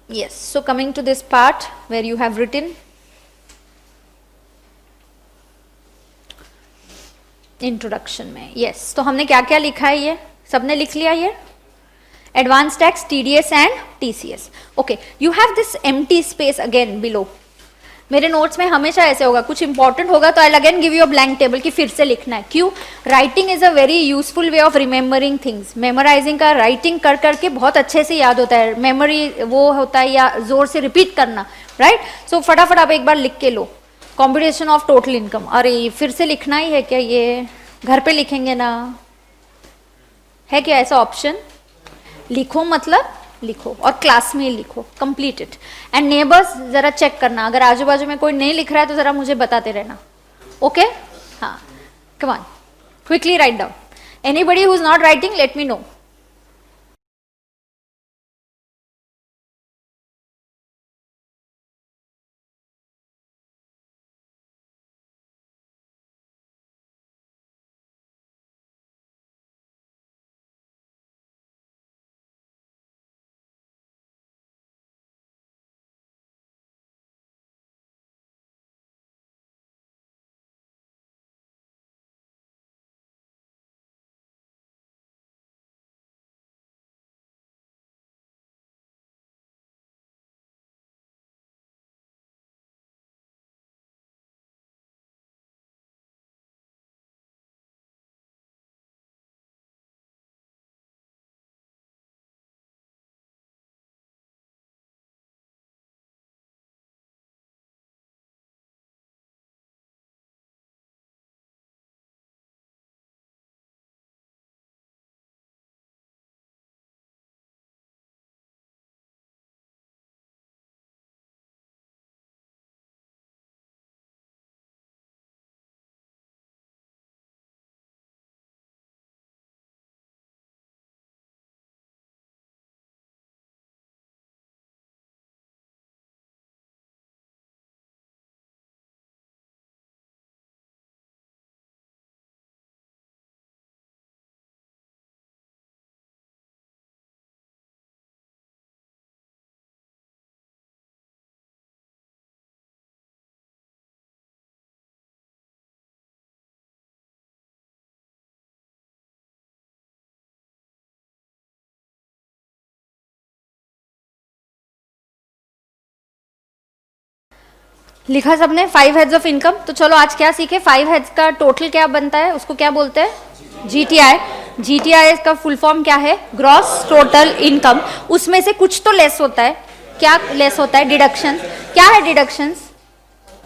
S1: Yes, so coming to this part where you have written introduction में, यस, तो हमने क्या क्या लिखा है, ये सबने लिख लिया, ये advance tax, TDS and TCS. Okay, you have this empty space again below. मेरे नोट्स में हमेशा ऐसे होगा, कुछ इंपॉर्टेंट होगा तो I again give you a blank table कि फिर से लिखना है। क्यों? Writing is a very useful way of remembering things. Memorising का राइटिंग कर करके बहुत अच्छे से याद होता है, मेमोरी वो होता है, या जोर से रिपीट करना, राइट। सो फटाफट आप एक बार लिख के लो, कॉम्बिनेशन ऑफ टोटल इनकम। अरे फिर से लिखना ही है क्या, ये घर पे लिखेंगे ना, है क्या ऐसा ऑप्शन? लिखो, मतलब लिखो, और क्लास में ही लिखो, कंप्लीट इट। एंड नेबर्स जरा चेक करना, अगर आजू बाजू में कोई नहीं लिख रहा है तो जरा मुझे बताते रहना, ओके। हाँ, come on, quickly write down. Anybody who is not writing, let me know. लिखा सबने 5 हेड्स ऑफ इनकम। तो चलो आज क्या सीखे, 5 हेड्स का टोटल क्या बनता है, उसको क्या बोलते हैं, जीटीआई। जीटीआई का फुल फॉर्म क्या है, ग्रॉस टोटल इनकम। उसमें से कुछ तो लेस होता है, क्या लेस होता है, डिडक्शन। क्या है डिडक्शंस,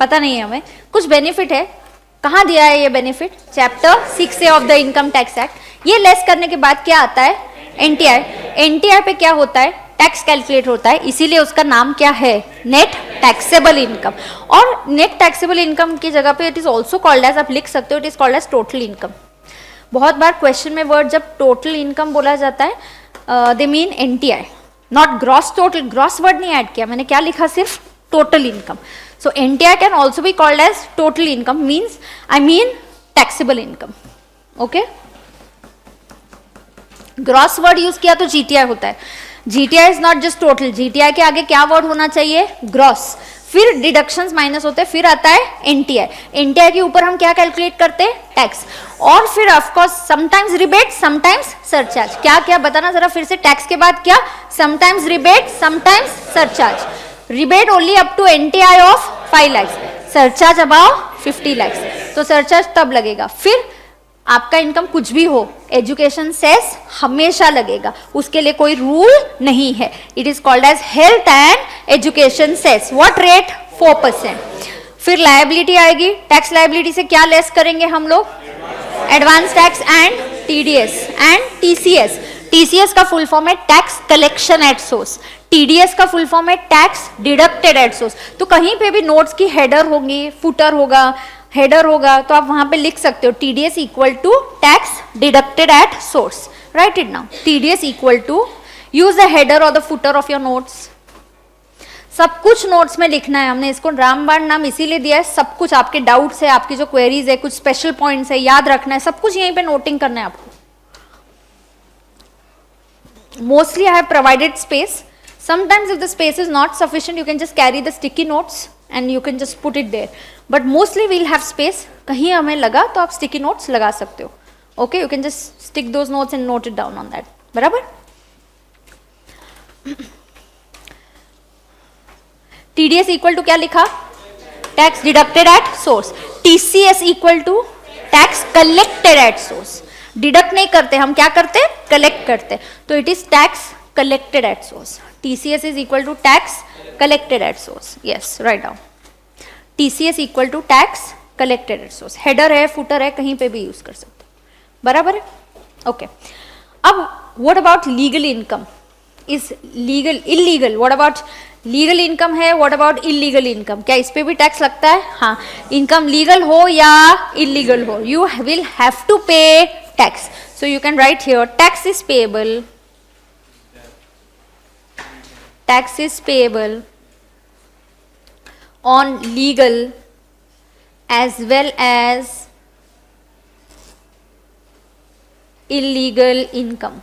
S1: पता नहीं है हमें, कुछ बेनिफिट है, कहाँ दिया है ये benefit, chapter 6A of the income tax act. ये लेस करने के बाद क्या आता है, एनटीआई। एनटीआई पे क्या होता है, टैक्स कैलकुलेट होता है, इसीलिए उसका नाम क्या है, नेट टैक्सेबल इनकम। और नेट टैक्सेबल इनकम की जगह पे it is also called as, आप लिख सकते हो, it is called as total income. बहुत बार क्वेश्चन में वर्ड जब टोटल इनकम बोला जाता है they mean NTI, not gross total. Gross word नहीं ऐड किया मैंने, क्या लिखा, सिर्फ total income. So NTI can also be called as total income, means I mean taxable income. Okay? Gross word use किया तो GTI होता है। GTI is not just total, GTI के आगे क्या वर्ड होना चाहिए, gross। फिर डिडक्शंस माइनस होते हैं, फिर आता है NTI। NTI के ऊपर हम क्या कैलकुलेट करते हैं, टैक्स। और फिर of course sometimes rebate, sometimes surcharge. क्या क्या बताना जरा फिर से, टैक्स के बाद क्या, sometimes rebate, sometimes surcharge. Rebate only up to NTI of 5 lakhs, surcharge above 50 lakhs। तो सरचार्ज तब लगेगा। फिर आपका इनकम कुछ भी हो, एजुकेशन सेस हमेशा लगेगा, उसके लिए कोई रूल नहीं है। It is called as health and education cess. What rate, 4%। फिर लायबिलिटी आएगी, टैक्स लायबिलिटी से क्या लेस करेंगे हम लोग, advance tax and TDS and TCS. TCS का फुल फॉर्म है tax collection at source, TDS का फुल फॉर्म है टैक्स डिडक्टेड एट सोर्स। तो कहीं पे भी नोट्स की हेडर होगी, फुटर होगा, हेडर होगा, तो आप वहां पे लिख सकते हो TDS equal to tax deducted at source. Write it now, TDS equal to, use the header और the footer of your notes. सब कुछ नोट्स में लिखना है, हमने इसको रामबाण नाम इसीलिए दिया है। सब कुछ आपके डाउट्स है, आपकी जो क्वेरीज है, कुछ स्पेशल पॉइंट्स है, याद रखना है, सब कुछ यहीं पे नोटिंग करना है आपको। Mostly I have provided space. Sometimes if the space is not sufficient, you can just carry the sticky notes and you can just put it there. But mostly we'll have space. कहीं हमें लगा तो आप sticky notes लगा सकते हो. Okay, you can just stick those notes and note it down on that. बराबर? TDS equal to क्या लिखा? Tax deducted at source. TCS equal to tax collected at source. Deduct नहीं करते हम, क्या करते, कलेक्ट करते। तो it is tax collected at source. TCS is equal to tax collected at source. Yes, right down, TCS equal to tax collected at source. Header है, footer है, कहीं पे भी यूज कर सकते हो, बराबर है। ओके, अब what about legal income, is legal illegal, what about legal income है, व्हाट अबाउट इलीगल इनकम, क्या इस पे भी टैक्स लगता है? हाँ, इनकम लीगल हो या इलीगल हो, यू विल हैव टू पे tax. So you can write here, tax is payable. Tax is payable on legal as well as illegal income.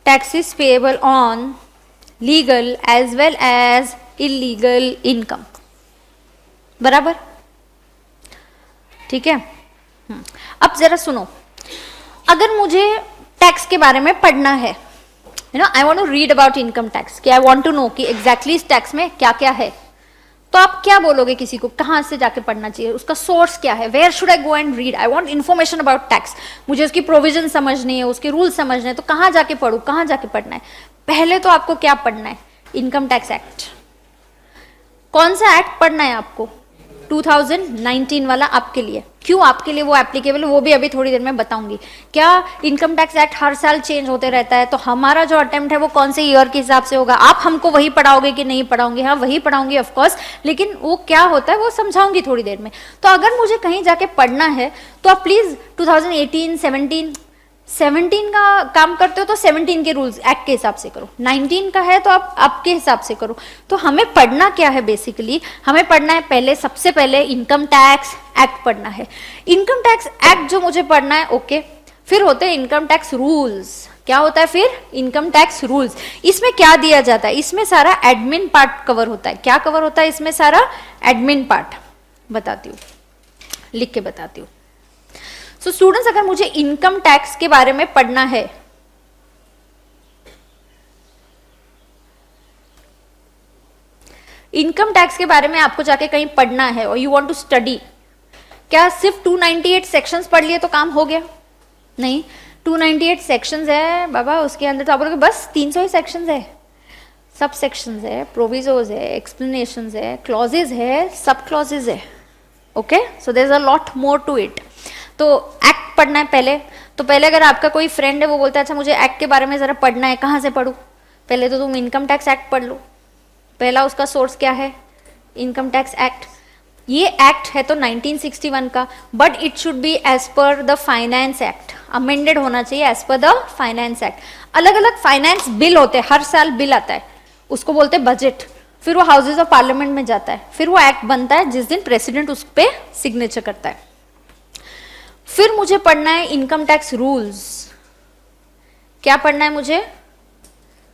S1: Tax is payable on legal as well as illegal income. बराबर, ठीक है। अब जरा सुनो, अगर मुझे tax के बारे में पढ़ना है, you know, I want to read about income tax, कि आई वांट टू नो कि एग्जैक्टली इस टैक्स में क्या क्या है, तो आप क्या बोलोगे किसी को, कहाँ से जाके पढ़ना चाहिए, उसका सोर्स क्या है, where should I go and read, I want information about tax, मुझे उसकी प्रोविजन समझनी है, उसके रूल समझने हैं, तो कहाँ जाके पढ़ूँ, कहाँ जाके पढ़ना है? पहले तो आपको क्या पढ़ना है, इनकम टैक्स एक्ट। कौन सा एक्ट पढ़ना है आपको? 2019 वाला आपके लिए। क्यों आपके लिए वो एप्लीकेबल, वो भी अभी थोड़ी देर में बताऊंगी। क्या इनकम टैक्स एक्ट हर साल चेंज होते रहता है, तो हमारा जो अटेम्प्ट है वो कौन से ईयर के हिसाब से होगा? आप हमको वही पढ़ाओगे कि नहीं पढ़ाओगे? हाँ, वही पढ़ाऊंगी ऑफ कोर्स, लेकिन वो क्या होता है वो समझाऊंगी थोड़ी देर में। तो अगर मुझे कहीं जाके पढ़ना है तो आप प्लीज 2018, 17 का काम करते हो तो 17 के रूल्स एक्ट के हिसाब से करो, 19 का है तो आप आपके हिसाब से करो। तो हमें पढ़ना क्या है बेसिकली, हमें पढ़ना है पहले, सबसे पहले इनकम टैक्स एक्ट पढ़ना है। इनकम टैक्स एक्ट जो मुझे पढ़ना है, ओके। फिर होते हैं इनकम टैक्स रूल्स। क्या होता है फिर? Income tax rules. इसमें क्या दिया जाता है? इसमें सारा एडमिन पार्ट कवर होता है। क्या कवर होता है इसमें? सारा एडमिन पार्ट। बताती हूँ, लिख के बताती हूँ। सो स्टूडेंट्स, अगर मुझे इनकम टैक्स के बारे में पढ़ना है, इनकम टैक्स के बारे में आपको जाके कहीं पढ़ना है और यू वांट टू स्टडी, क्या सिर्फ 298 सेक्शंस पढ़ लिए तो काम हो गया? नहीं, 298 सेक्शंस है बाबा, उसके अंदर तो आप बोलोगे बस 300 ही सेक्शंस है, सब सेक्शंस है, प्रोविजोज है, एक्सप्लेनेशंस है, क्लॉजेज है, सब क्लॉजेज है। Okay, so there is a lot more to it. तो एक्ट पढ़ना है पहले, तो पहले अगर आपका कोई फ्रेंड है वो बोलता है अच्छा मुझे एक्ट के बारे में जरा पढ़ना है, कहाँ से पढ़ूँ? पहले तो तुम इनकम टैक्स एक्ट पढ़ लो। पहला उसका सोर्स क्या है? Income tax act. ये एक्ट है तो 1961 का, but it should be as per the finance act, amended होना चाहिए as per the finance act. अलग अलग फाइनेंस बिल होते हैं, हर साल बिल आता है, उसको बोलते हैं बजट, फिर वो हाउसेज ऑफ पार्लियामेंट में जाता है, फिर वो एक्ट बनता है जिस दिन प्रेसिडेंट उस पर सिग्नेचर करता है। फिर मुझे पढ़ना है इनकम टैक्स रूल्स। क्या पढ़ना है मुझे?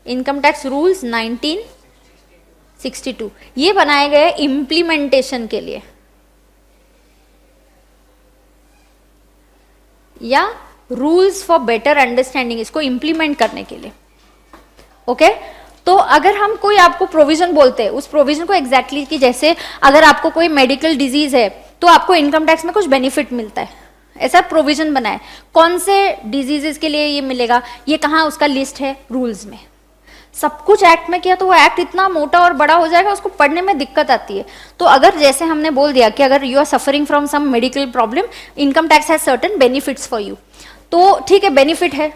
S1: इनकम टैक्स रूल्स 1962, ये बनाए गए इम्प्लीमेंटेशन के लिए या रूल्स फॉर बेटर अंडरस्टैंडिंग, इसको इंप्लीमेंट करने के लिए। ओके, तो अगर हम कोई आपको प्रोविजन बोलते हैं, उस प्रोविजन को एग्जैक्टली कि जैसे अगर आपको कोई मेडिकल डिजीज है तो आपको इनकम टैक्स में कुछ बेनिफिट मिलता है, ऐसा प्रोविजन बना है। कौन से डिजीजेस के लिए ये मिलेगा, ये कहाँ उसका लिस्ट है? रूल्स में। सब कुछ एक्ट में किया तो वो एक्ट इतना मोटा और बड़ा हो जाएगा, उसको पढ़ने में दिक्कत आती है। तो अगर जैसे हमने बोल दिया कि अगर you are suffering from some medical problem, income tax has certain benefits for you, तो ठीक है, बेनिफिट है,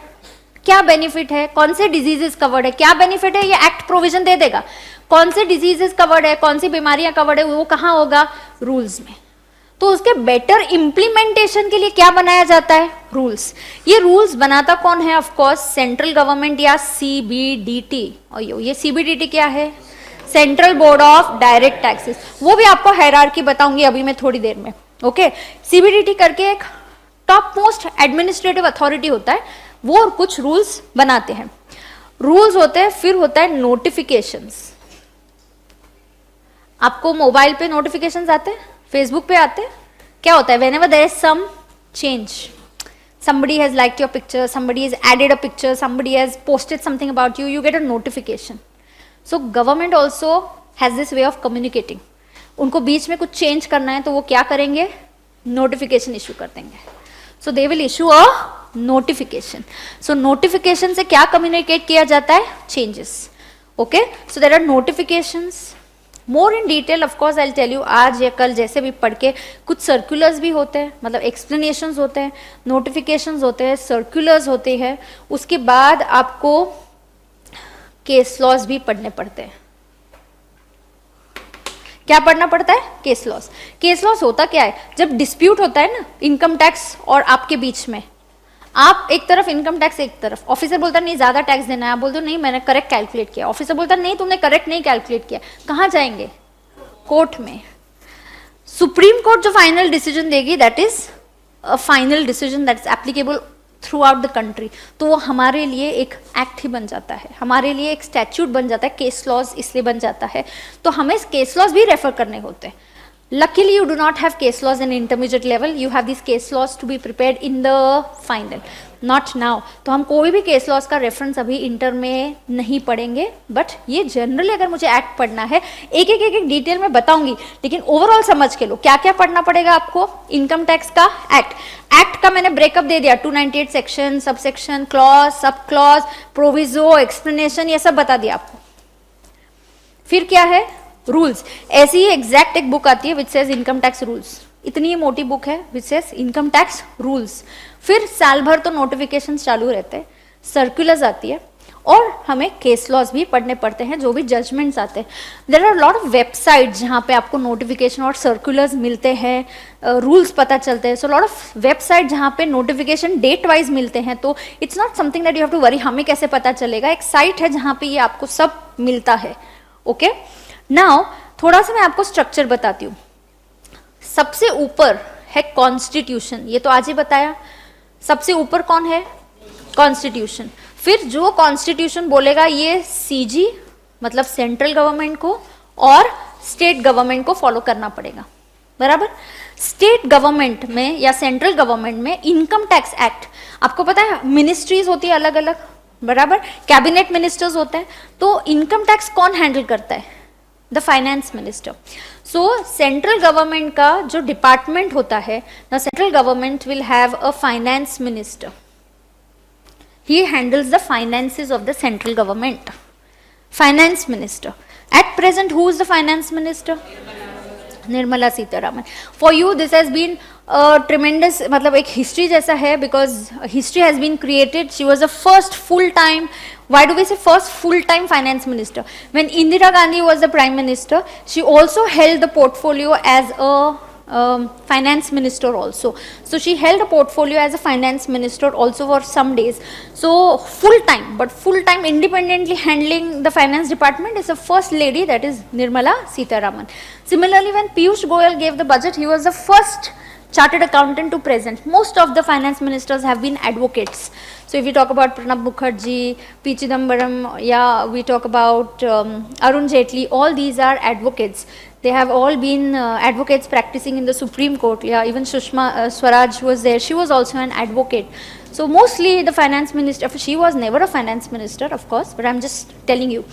S1: क्या बेनिफिट है, कौन से डिजीजेस कवर्ड है, क्या बेनिफिट है, ये एक्ट प्रोविजन दे देगा। कौन से डिजीजेस कवर्ड है, कौन सी बीमारियां कवर्ड है, वो कहाँ होगा? रूल्स में। तो उसके बेटर इंप्लीमेंटेशन के लिए क्या बनाया जाता है? रूल्स। ये रूल्स बनाता कौन है? ऑफ कोर्स सेंट्रल गवर्नमेंट या सीबीडीटी। और ये सीबीडीटी क्या है? Central board of direct taxes. वो भी आपको हायरार्की बताऊंगी अभी मैं थोड़ी देर में। ओके, सीबीडीटी करके एक टॉप मोस्ट एडमिनिस्ट्रेटिव अथॉरिटी होता है, वो कुछ रूल्स बनाते हैं। रूल्स होते हैं, फिर होता है नोटिफिकेशंस। आपको मोबाइल पे नोटिफिकेशंस आते हैं, फेसबुक पे आते हैं। क्या होता है? whenever there is some change, somebody has liked your picture, somebody has added a picture, somebody has posted something about you, you get a notification. So government also has this way of communicating. उनको बीच में कुछ change करना है तो वो क्या करेंगे? Notification issue कर देंगे। So they will issue a notification. So notification से क्या कम्युनिकेट किया जाता है? Changes. Okay, so there are notifications. More in detail of course I will tell you, आज या कल जैसे भी पढ़ के। कुछ सर्कुलर्स भी होते हैं, मतलब एक्सप्लेनेशंस होते हैं, नोटिफिकेशंस होते हैं, सर्कुलर्स होते हैं। उसके बाद आपको केस लॉज भी पढ़ने पड़ते हैं। क्या पढ़ना पड़ता है? Case laws. केस लॉस होता क्या है? जब डिस्प्यूट होता है ना इनकम टैक्स और आपके बीच में, आप एक तरफ इनकम टैक्स, एक तरफ ऑफिसर बोलता है नहीं ज्यादा टैक्स देना है, आप बोलते हो नहीं मैंने करेक्ट कैलकुलेट किया, ऑफिसर बोलता है नहीं तुमने करेक्ट नहीं कैलकुलेट किया। कहाँ जाएंगे? कोर्ट में। सुप्रीम कोर्ट जो फाइनल डिसीजन देगी that is a final decision that is applicable through out the country. तो वो हमारे लिए एक एक्ट ही बन जाता है, हमारे लिए एक स्टैट्यूट बन जाता है। केस लॉज इसलिए बन जाता है, तो हमें केस लॉज भी रेफर करने होते हैं। Luckily, you do not have case laws in intermediate level. You have these case laws to be prepared in the final, not now. तो हम कोई भी case laws का reference अभी इंटर में नहीं पढ़ेंगे, but ये generally अगर मुझे एक्ट पढ़ना है, एक डिटेल में बताऊंगी, लेकिन ओवरऑल समझ के लो क्या क्या पढ़ना पड़ेगा आपको। इनकम टैक्स का एक्ट का मैंने ब्रेकअप दे दिया, 298 section, sub section, clause, sub clause, proviso, explanation, ये सब बता दिया आपको। फिर क्या है? रूल्स। ऐसी ही एग्जैक्ट एक बुक आती है which says income tax rules, इतनी मोटी बुक है which says income tax rules. फिर साल भर तो नोटिफिकेशन चालू रहते हैं, सर्कुलर्स आती है, और हमें केस लॉज भी पढ़ने पड़ते हैं, जो भी जजमेंट्स आते हैं। There are lot of website जहाँ पे आपको नोटिफिकेशन और सर्कुलर्स मिलते हैं, रूल्स पता चलते हैं। सो लॉट ऑफ वेबसाइट जहाँ पे नोटिफिकेशन डेट वाइज मिलते हैं, तो it's not something that you have to worry हमें कैसे पता चलेगा। एक साइट है जहाँ पे ये आपको सब मिलता है। ओके, नाउ थोड़ा सा मैं आपको स्ट्रक्चर बताती हूँ। सबसे ऊपर है कॉन्स्टिट्यूशन, ये तो आज ही बताया। सबसे ऊपर कौन है? कॉन्स्टिट्यूशन। फिर जो कॉन्स्टिट्यूशन बोलेगा ये सीजी मतलब सेंट्रल गवर्नमेंट को और स्टेट गवर्नमेंट को फॉलो करना पड़ेगा, बराबर। स्टेट गवर्नमेंट में या सेंट्रल गवर्नमेंट में इनकम टैक्स एक्ट, आपको पता है मिनिस्ट्रीज होती है अलग अलग, बराबर, कैबिनेट मिनिस्टर्स होते हैं। तो इनकम टैक्स कौन हैंडल करता है? The finance minister. So central government का जो डिपार्टमेंट होता है, the central government will have a finance minister. He handles the finances of the central government. Finance minister. At present, who is the finance minister? Nirmala Sitharaman. For you, this has been a tremendous, मतलब एक history जैसा है, because history has been created. She was the first full-time. Why do we say first full-time finance minister? When Indira Gandhi was the prime minister, she also held the portfolio as a finance minister also. So she held a portfolio as a finance minister also for some days. So full time, but full time independently handling the finance department is the first lady, that is Nirmala Sitharaman. Similarly, when Piyush Goyal gave the budget, he was the first chartered accountant to present. Most of the finance ministers have been advocates. So if we talk about Pranab Mukherjee, P. Chidambaram, yeah, we talk about Arun Jaitley, all these are advocates. They have all been advocates practicing in the Supreme Court. Yeah, even Sushma Swaraj was there. She was also an advocate. So mostly the finance minister, she was never a finance minister, of course, but I'm just telling you,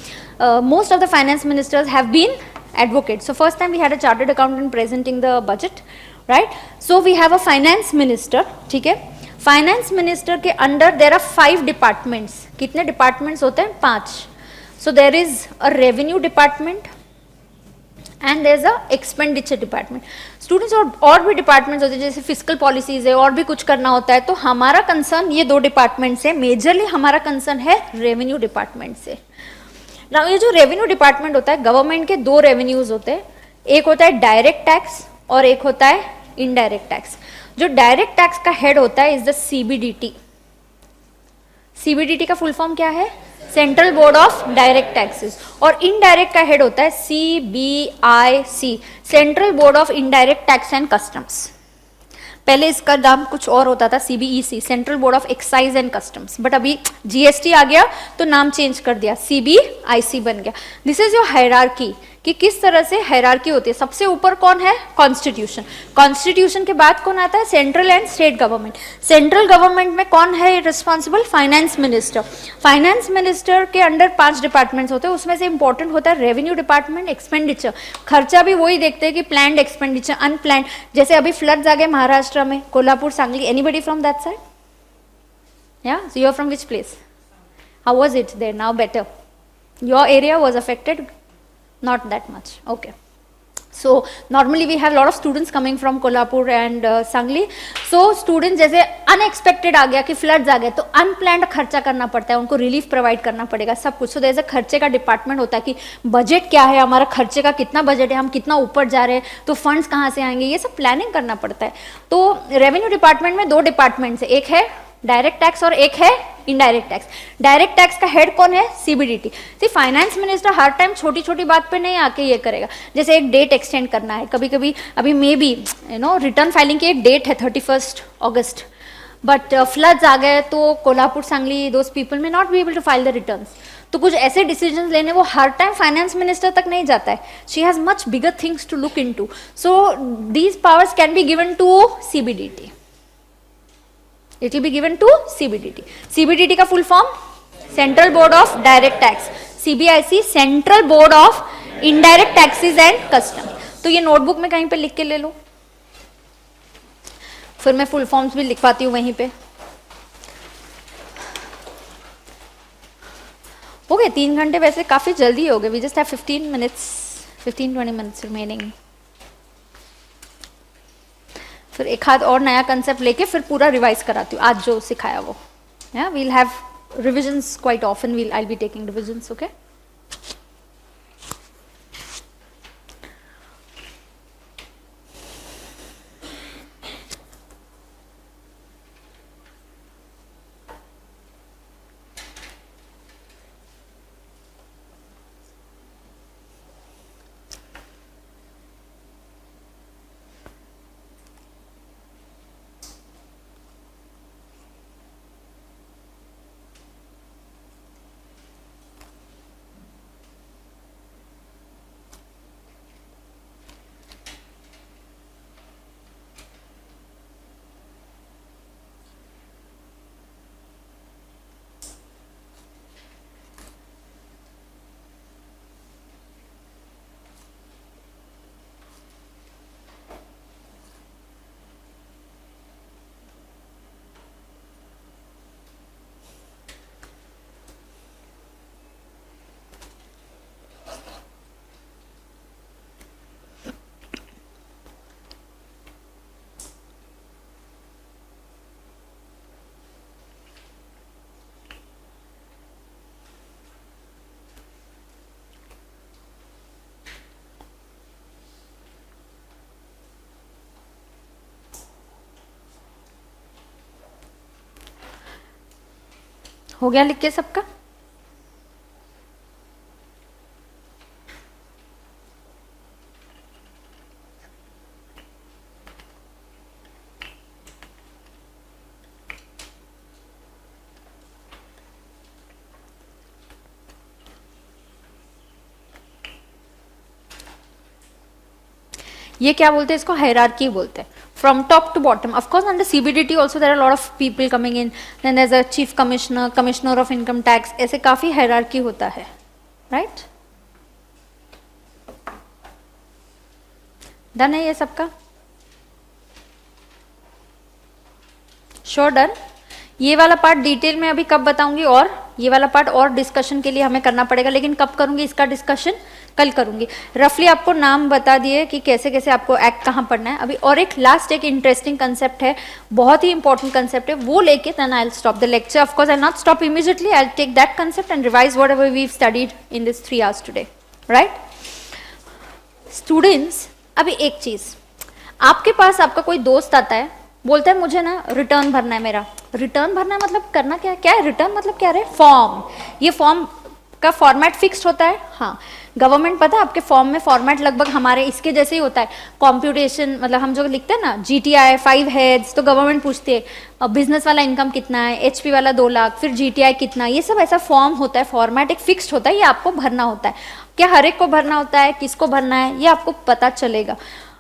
S1: most of the finance ministers have been advocates. So first time we had a chartered accountant presenting the budget, right? So we have a finance minister, ठीक है? Finance minister के under there are 5 departments. कितने departments होते हैं? 5. So there is a revenue department, and there is a expenditure department. Students और भी departments होते हैं, जैसे फिजिकल पॉलिसीज है, और भी कुछ करना होता है. तो हमारा कंसर्न ये 2 डिपार्टमेंट से, मेजरली हमारा कंसर्न है रेवेन्यू डिपार्टमेंट से. ना ये जो रेवेन्यू डिपार्टमेंट होता है, गवर्नमेंट के 2 रेवेन्यूज होते हैं. एक होता है डायरेक्ट टैक्स और एक होता है इनडायरेक्ट टैक्स. जो डायरेक्ट टैक्स का हेड होता है इज द सीबीडीटी. सीबीडीटी का फुल फॉर्म क्या है? Central board of direct taxes. और इनडायरेक्ट का हेड होता है CBIC, central board of indirect tax and customs. पहले इसका नाम कुछ और होता था, CBEC, central board of excise and customs, but अभी जीएसटी आ गया तो नाम चेंज कर दिया, सीबीआईसी बन गया. दिस इज योर हायरार्की कि किस तरह से हायरार्की होती है. सबसे ऊपर कौन है? कॉन्स्टिट्यूशन. कॉन्स्टिट्यूशन के बाद कौन आता है? Central and state government. Central government में कौन है responsible? Finance minister. Finance minister के अंडर 5 डिपार्टमेंट्स होते हैं. उसमें से इंपॉर्टेंट होता है रेवेन्यू डिपार्टमेंट. एक्सपेंडिचर, खर्चा भी वही देखते हैं कि प्लान्ड एक्सपेंडिचर, अनप्लान्ड. जैसे अभी फ्लड्स आ गए महाराष्ट्र में, Kolhapur, Sangli. Anybody from that side? Yeah, so you are from which place? How was it there? Now better. Your area was affected? Not that much. Okay. So normally we have a lot of students coming from Kolhapur and Sangli. So students जैसे unexpected आ गया कि floods आ गए तो unplanned खर्चा करना पड़ता है, उनको relief provide करना पड़ेगा, सब कुछ. So जैसे खर्चे का डिपार्टमेंट होता है कि बजट क्या है हमारा, खर्चे का कितना बजट है, हम कितना ऊपर जा रहे हैं, तो फंड्स कहाँ से आएंगे, ये सब प्लानिंग करना पड़ता है. तो रेवेन्यू डिपार्टमेंट में 2 डिपार्टमेंट्स है, एक है डायरेक्ट टैक्स और एक है इनडायरेक्ट टैक्स. डायरेक्ट टैक्स का हेड कौन है? सीबीडीटी. सी फाइनेंस मिनिस्टर हर टाइम छोटी छोटी बात पे नहीं आके ये करेगा. जैसे एक डेट एक्सटेंड करना है, कभी कभी अभी मे बी रिटर्न फाइलिंग की एक डेट है 31 अगस्त, बट फ्लड्स आ गए तो Kolhapur, Sangli, those people may not be able to file the returns. तो कुछ ऐसे डिसीजन लेने वो हर टाइम फाइनेंस मिनिस्टर तक नहीं जाता है. She has much bigger things to look into. So these powers can be given to CBDT. It will be given to CBDT. CBDT का full form Central Board of Direct Tax. CBIC Central Board of Indirect Taxes and Custom. तो ये notebook में कहीं पे लिख के ले लो, फिर मैं फुल फॉर्म्स भी लिखवाती हूँ वहीं पे. हो गए 3 घंटे, वैसे काफी जल्दी हो गए. We just have 15-20 minutes remaining. फिर एक हाथ और नया कंसेप्ट लेके फिर पूरा रिवाइज कराती हूँ आज जो सिखाया वो. We'll have revisions quite often. I will be taking revisions. Okay. हो गया लिख के सबका? ये क्या बोलते हैं इसको? हायरार्की बोलते हैं, from top to bottom. Of course under CBDT also there are lot of people coming in, then there is a chief commissioner, commissioner of income tax, ऐसे काफी हायरार्की होता है, राइट? डन है ये सबका? Sure done? ये वाला part detail में अभी कब बताऊंगी, और ये वाला पार्ट और डिस्कशन के लिए हमें करना पड़ेगा, लेकिन कब करूंगी इसका डिस्कशन? कल करूंगी. रफली आपको नाम बता दिए कि कैसे कैसे आपको एक्ट कहाँ पढ़ना है. अभी और एक लास्ट एक इंटरेस्टिंग कंसेप्ट है, बहुत ही इंपॉर्टेंट कंसेप्ट है, वो लेके then I will stop the lecture. Of course I not stop immediately, I will take that concept and revise whatever we studied in this 3 hours today, right? Students, अभी एक चीज, आपके पास आपका कोई दोस्त आता है, बोलता है मुझे ना रिटर्न भरना है. मेरा रिटर्न भरना है मतलब करना क्या है? क्या है रिटर्न मतलब? क्या है? फॉर्म. ये फॉर्म का फॉर्मेट फिक्स्ड होता है. हाँ, गवर्नमेंट पता है आपके फॉर्म में फॉर्मेट लगभग हमारे इसके जैसे ही होता है. कॉम्प्यूटेशन मतलब हम जो लिखते हैं ना, जीटीआई 5 हेड्स, तो गवर्नमेंट पूछती है बिजनेस वाला इनकम कितना है, एचपी वाला 2 लाख, फिर जीटीआई कितना, ये सब ऐसा फॉर्म होता है. फॉर्मेट एक फिक्स्ड होता है, ये आपको भरना होता है. क्या हर एक को भरना होता है, किसको भरना है, ये आपको पता चलेगा.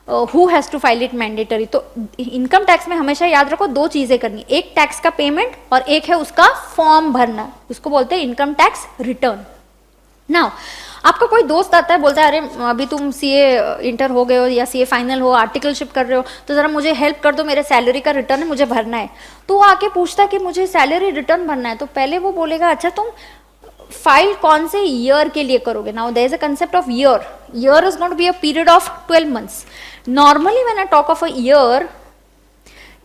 S1: Who has to file it mandatory. तो इनकम टैक्स में हमेशा याद रखो 2 चीजें करनी, एक टैक्स का पेमेंट और एक है उसका फॉर्म भरना. उसको बोलते हैं इनकम टैक्स रिटर्न. नाउ आपका कोई दोस्त आता है, बोलता है अरे अभी तुम सीए इंटर हो गए हो या सीए फाइनल हो, आर्टिकलशिप कर रहे हो, तो जरा मुझे हेल्प कर दो, मेरे सैलरी का रिटर्न है, मुझे भरना है. तो वो आके पूछता है कि मुझे सैलरी रिटर्न भरना है. तो पहले वो बोलेगा अच्छा तुम फाइल कौन से ईयर के लिए करोगे. Now there is a concept of year. Year is not be a period of 12 months. Normally when I talk of a year,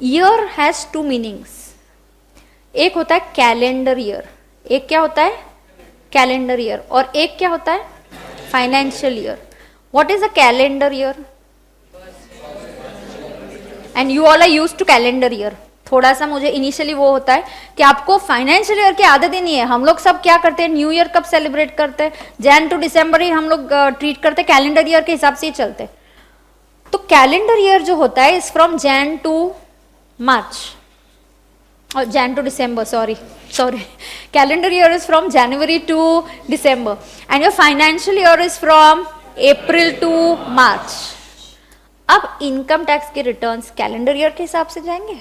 S1: year has 2 meanings. एक होता है कैलेंडर ईयर, एक क्या होता है? Calendar year. और एक क्या होता है? Financial year. What is a calendar year? And you all are used to calendar year. थोड़ा सा मुझे इनिशियली वो होता है कि आपको फाइनेंशियल ईयर की आदत ही नहीं है. हम लोग सब क्या करते हैं, न्यू ईयर कब सेलिब्रेट करते हैं? जैन टू दिसंबर ही हम लोग ट्रीट करते हैं, कैलेंडर ईयर के हिसाब से ही चलते. तो कैलेंडर ईयर जो होता है is from Jan to March, और Jan to December, sorry calendar year is from January to December, and your financial year is from April to March. अब इनकम टैक्स के रिटर्न्स कैलेंडर ईयर के हिसाब से जाएंगे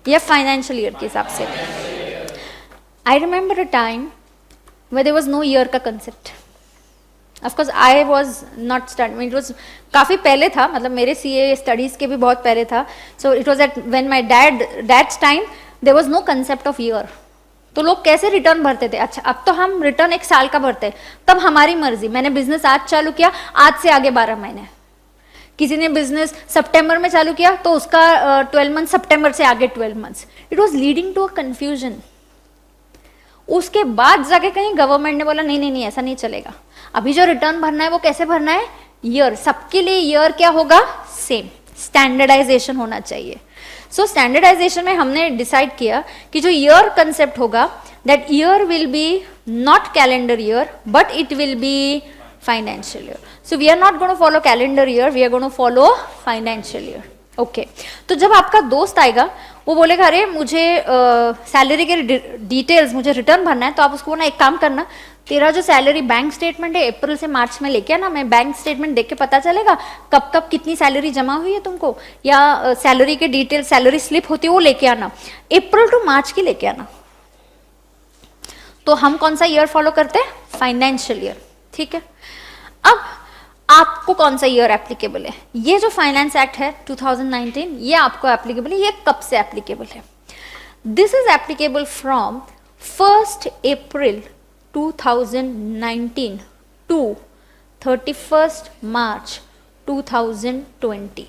S1: या फाइनेंशियल ईयर के हिसाब से? I remember a time where there was no year का concept. Of course I was not studying, it was काफ़ी पहले था, मतलब मेरे CA studies के भी बहुत पहले था. So it was at when my dad's time there was no concept of year. तो लोग कैसे रिटर्न भरते थे? अच्छा अब तो हम रिटर्न 1 साल का भरते हैं, तब हमारी मर्जी. मैंने बिजनेस आज चालू किया, आज से आगे 12 महीने. किसी ने बिजनेस सितंबर में चालू किया तो उसका 12 months, सितंबर से आगे 12 months. It was leading to a confusion. उसके बाद जाके कहीं गवर्नमेंट ने बोला नहीं नहीं नहीं ऐसा नहीं चलेगा. अभी जो रिटर्न भरना है वो कैसे भरना है? ईयर. सबके लिए ईयर क्या होगा? सेम. स्टैंडर्डाइजेशन होना चाहिए. सो स्टैंडर्डाइजेशन में हमने डिसाइड किया कि जो ईयर कंसेप्ट होगा, that year will be not calendar year but it will B financial year. So we are not going to follow calendar year, we are going to follow financial year. Okay. तो जब आपका दोस्त आएगा वो बोलेगा अरे मुझे सैलरी के डिटेल्स मुझे रिटर्न भरना है, तो आप उसको बोलना एक काम करना, तेरा जो सैलरी बैंक स्टेटमेंट है अप्रैल से मार्च में लेके आना, मैं बैंक स्टेटमेंट देख के पता चलेगा कब कब कितनी सैलरी जमा हुई है तुमको, या सैलरी के डिटेल सैलरी स्लिप होती है वो लेके आना, अप्रैल टू मार्च की लेके आना. तो हम कौन सा ईयर फॉलो करते हैं? Financial year. ठीक है. अब आपको कौन सा ईयर एप्लीकेबल है? ये जो फाइनेंस एक्ट है 2019, ये आपको एप्लीकेबल है. ये कब से एप्लीकेबल है? This is applicable from 1st April 2019 to 31st March 2020.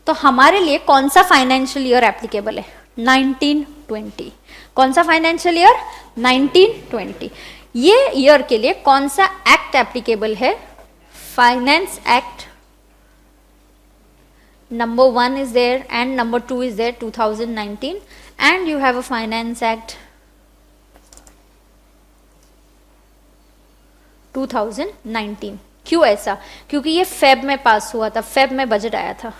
S1: तो हमारे लिए कौन सा फाइनेंशियल ईयर एप्लीकेबल है? 1920. कौन सा फाइनेंशियल ईयर? 1920. ये ईयर के लिए कौन सा एक्ट एप्लीकेबल है? Finance act number 1 is there and number 2 is there 2019, and you have a finance act 2019। क्यों ऐसा? क्योंकि ये फेब में पास हुआ था, फेब में बजट आया था,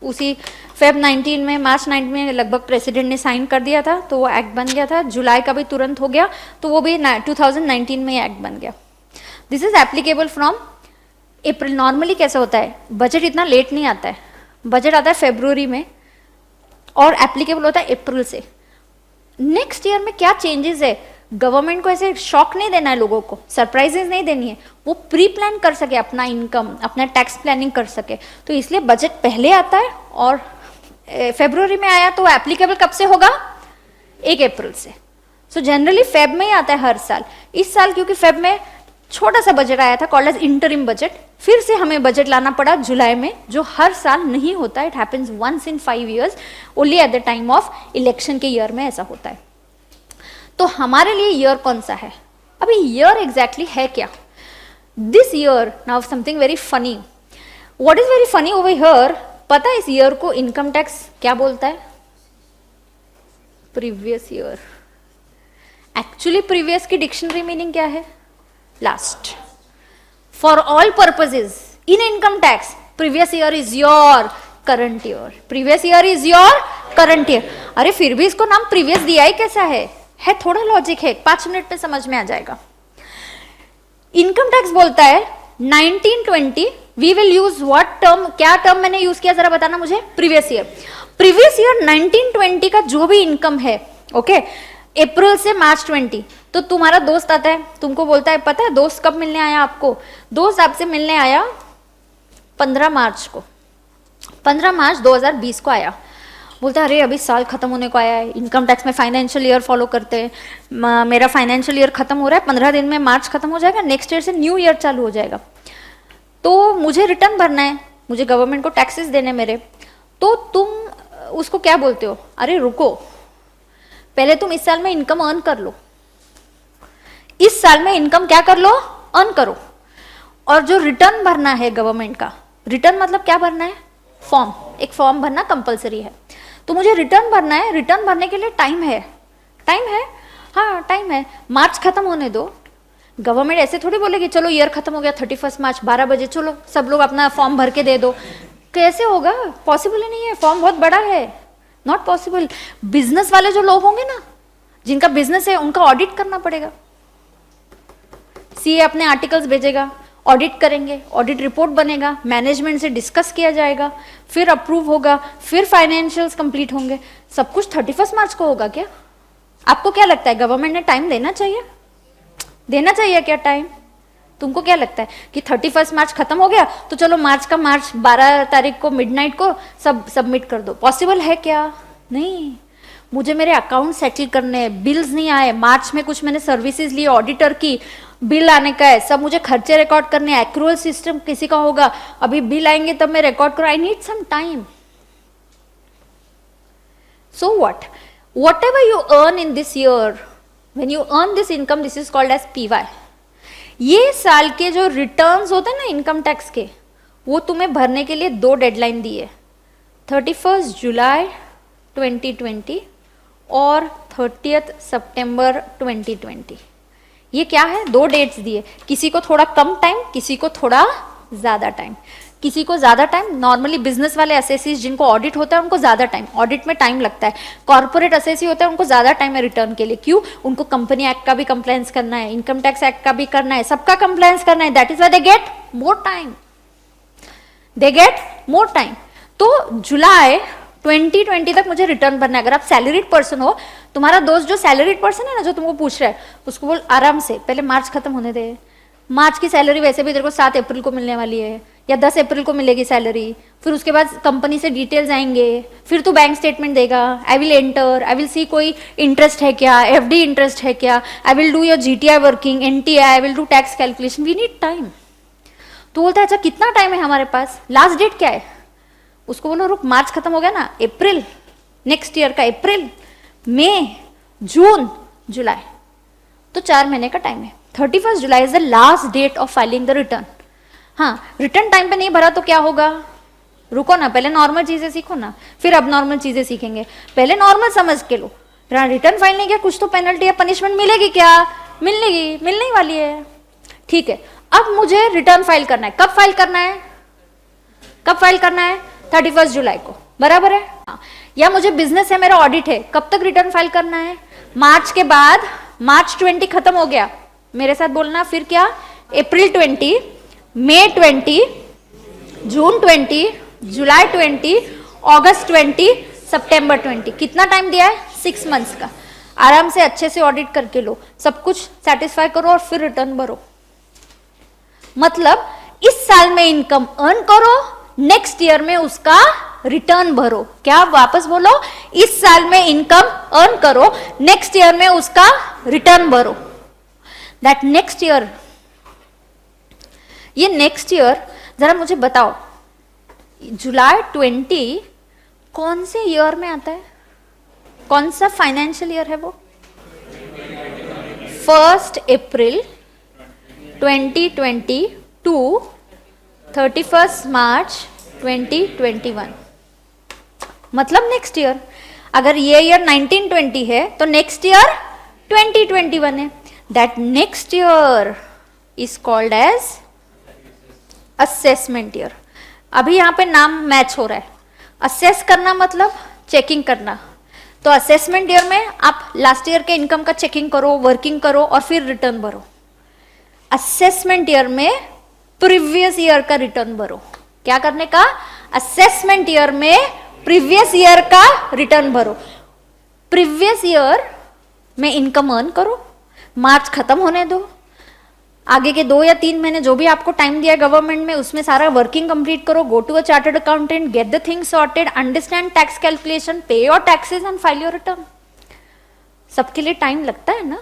S1: उसी फेब 19 में, मार्च 9 में लगभग प्रेसिडेंट ने साइन कर दिया था, तो वो एक्ट बन गया था। जुलाई का भी तुरंत हो गया, तो वो भी 2019 में एक्ट बन गया। This is applicable from April. Normally कैसा होता है, बजट इतना लेट नहीं आता है, बजट आता है फरवरी में और एप्लीकेबल होता है अप्रैल से। नेक्स्ट ईयर में क्या चेंजेस है, गवर्नमेंट को ऐसे शॉक नहीं देना है, लोगों को सरप्राइजेस नहीं देनी है, वो प्री प्लान कर सके अपना इनकम, अपना टैक्स प्लानिंग कर सके, तो इसलिए बजट पहले आता है और फरवरी में आया, तो एप्लीकेबल कब से होगा? 1 अप्रैल से। सो जनरली फेब में ही आता है हर साल। इस साल क्योंकि फेब में छोटा सा बजट आया था कॉल्ड एज इंटरिम बजट, फिर से हमें बजट लाना पड़ा जुलाई में, जो हर साल नहीं होता, it happens once in 5 years, only at the time of election के ईयर में ऐसा होता है। तो हमारे लिए ईयर कौन सा है? अभी ईयर एग्जैक्टली है क्या? This year now something very funny. What is very funny over here? पता है इस ईयर को इनकम टैक्स क्या बोलता है? Previous year. एक्चुअली प्रीवियस की डिक्शनरी मीनिंग क्या है? Last. For all purposes in income tax previous year is your current year, previous year is your current year. अरे फिर भी इसको नाम प्रीवियस दिया ही कैसा है थोड़ा लॉजिक है, 5 मिनट में समझ में आ जाएगा। इनकम टैक्स बोलता है 1920, we will use what term, क्या टर्म मैंने यूज किया जरा बताना मुझे? Previous year. प्रीवियस ईयर 1920 का जो भी इनकम है, ओके, अप्रैल से मार्च 20, तो तुम्हारा दोस्त आता है, तुमको बोलता है, पता है दोस्त कब मिलने आया आपको? दोस्त आपसे मिलने आया 15 मार्च को, 15 मार्च 2020 को आया। बोलता है अरे अभी साल खत्म होने को आया है, इनकम टैक्स में फाइनेंशियल ईयर फॉलो करते हैं, मेरा फाइनेंशियल ईयर खत्म हो रहा है, 15 दिन में मार्च खत्म हो जाएगा, नेक्स्ट ईयर से न्यू ईयर चालू हो जाएगा, तो मुझे रिटर्न भरना है, मुझे गवर्नमेंट को टैक्सेस देने मेरे। तो तुम उसको क्या बोलते हो? अरे रुको, पहले तुम इस साल में इनकम अर्न कर लो, इस साल में इनकम क्या कर लो? अर्न करो, और जो रिटर्न भरना है गवर्नमेंट का, रिटर्न मतलब क्या भरना है? फॉर्म, एक फॉर्म भरना कंपलसरी है, तो मुझे रिटर्न भरना है, रिटर्न भरने के लिए टाइम है, टाइम है, हाँ टाइम है, मार्च खत्म होने दो। गवर्नमेंट ऐसे थोड़ी बोलेगी चलो ईयर खत्म हो गया 31 मार्च 12 बजे चलो सब लोग अपना फॉर्म भर के दे दो, कैसे होगा? पॉसिबल ही नहीं है, फॉर्म बहुत बड़ा है, नॉट पॉसिबल। बिजनेस वाले जो लोग होंगे ना, जिनका बिजनेस है, उनका ऑडिट करना पड़ेगा, सीए अपने आर्टिकल्स भेजेगा, ऑडिट करेंगे, ऑडिट रिपोर्ट बनेगा, मैनेजमेंट से डिस्कस किया जाएगा, फिर अप्रूव होगा, फिर फाइनेंशियल्स कंप्लीट होंगे, सब कुछ 31 मार्च को होगा क्या? आपको क्या लगता है गवर्नमेंट ने टाइम देना चाहिए? देना चाहिए क्या टाइम? तुमको क्या लगता है कि 31 मार्च खत्म हो गया तो चलो मार्च 12 तारीख को मिडनाइट को सब सबमिट कर दो? पॉसिबल है क्या? नहीं, मुझे मेरे अकाउंट सेटल करने, बिल्स नहीं आए, मार्च में कुछ मैंने सर्विसेज ली ऑडिटर की, बिल आने का है, सब मुझे खर्चे रिकॉर्ड करने, एक्रूअल सिस्टम किसी का होगा, अभी बिल आएंगे तब मैं रिकॉर्ड करूं, I need some time. So whatever you earn in this year, when you earn this income, this is called as PY. ये साल के जो रिटर्न्स होते हैं ना इनकम टैक्स के, वो तुम्हें भरने के लिए 2 डेडलाइन दी है, 31 जुलाई 2020 और 30 सितंबर 2020। ये क्या है? 2 डेट्स दिए, किसी को थोड़ा कम टाइम, किसी को थोड़ा ज्यादा टाइम। किसी को ज्यादा टाइम, नॉर्मली बिजनेस वाले असेसीज जिनको ऑडिट होता है उनको ज्यादा टाइम, ऑडिट में टाइम लगता है। कॉर्पोरेट असेसी होता है उनको ज्यादा टाइम है रिटर्न के लिए, क्यों? उनको कंपनी एक्ट का भी कंप्लायंस करना है, इनकम टैक्स एक्ट का भी करना है, सबका कंप्लायंस करना है, that is why they get more time, they get more time. तो जुलाई 2020 तक मुझे रिटर्न भरना है। अगर आप सैलरीड पर्सन हो, तुम्हारा दोस्त जो सैलरीड पर्सन है ना, जो तुमको पूछ रहा है, उसको बोल आराम से पहले मार्च खत्म होने दे, मार्च की सैलरी वैसे भी तेरे को 7 अप्रैल को मिलने वाली है या 10 अप्रैल को मिलेगी सैलरी, फिर उसके बाद कंपनी से डिटेल्स आएंगे, फिर तू बैंक स्टेटमेंट देगा, I will enter, I will see कोई इंटरेस्ट है क्या, एफडी इंटरेस्ट है क्या, I will do your GTI working, NTI, I will do tax calculation, we need time. तो बोलता है अच्छा कितना टाइम है हमारे पास, लास्ट डेट क्या है? उसको बोलो रुक, मार्च खत्म हो गया ना, अप्रैल, नेक्स्ट ईयर का अप्रैल, मई, जून, जुलाई, तो 4 महीने का टाइम है। 31 July is the last date of filing the return. हाँ, रिटर्न टाइम पे नहीं भरा तो क्या होगा? रुको ना, पहले नॉर्मल चीजें सीखो ना, फिर अब नॉर्मल चीजें सीखेंगे। पहले नॉर्मल समझ के लो, रिटर्न फाइल नहीं किया कुछ तो पेनल्टी या पनिशमेंट मिलेगी क्या? मिलने वाली है, ठीक है, अब मुझे रिटर्न फाइल करना है। कब फाइल करना है? कब फाइल करना है? 31 जुलाई को, बराबर है। हाँ। या मुझे बिजनेस है, मेरा ऑडिट है, कब तक रिटर्न फाइल करना है? मार्च के बाद। मार्च 20 खत्म हो गया, मेरे साथ बोलना, फिर क्या? अप्रैल 20, मई 20, जून 20, जुलाई 20, अगस्त 20, सितंबर 20। कितना टाइम दिया है? 6 मंथ्स का। आराम से अच्छे से ऑडिट करके लो, सब कुछ सेटिस्फाई करो और फिर रिटर्न भरो। मतलब इस साल में इनकम अर्न करो, नेक्स्ट ईयर में उसका रिटर्न भरो। क्या? वापस बोलो, इस साल में इनकम अर्न करो, नेक्स्ट ईयर में उसका रिटर्न भरो। दैट नेक्स्ट ईयर, ये नेक्स्ट ईयर जरा मुझे बताओ, जुलाई 20 कौन से ईयर में आता है? कौन सा फाइनेंशियल ईयर है वो? 1 अप्रैल 2020 टू 31 मार्च 2021, मतलब नेक्स्ट ईयर। अगर ये ईयर 1920 है तो नेक्स्ट ईयर 2021 है। That next year is called as assessment year. अभी यहां पे नाम मैच हो रहा है। असेस करना मतलब चेकिंग करना, तो असेसमेंट ईयर में आप लास्ट ईयर के इनकम का चेकिंग करो, वर्किंग करो और फिर रिटर्न भरो। असेसमेंट ईयर में प्रीवियस ईयर का रिटर्न भरो। क्या करने का? असेसमेंट ईयर में प्रीवियस ईयर का रिटर्न भरो। प्रीवियस ईयर में इनकम अर्न करो, मार्च खत्म होने दो, आगे के 2 या 3 महीने जो भी आपको टाइम दिया गवर्नमेंट में, उसमें सारा वर्किंग कंप्लीट करो, go to a chartered accountant, get the things sorted, understand tax calculation, pay your taxes and file your return. सबके लिए टाइम लगता है ना,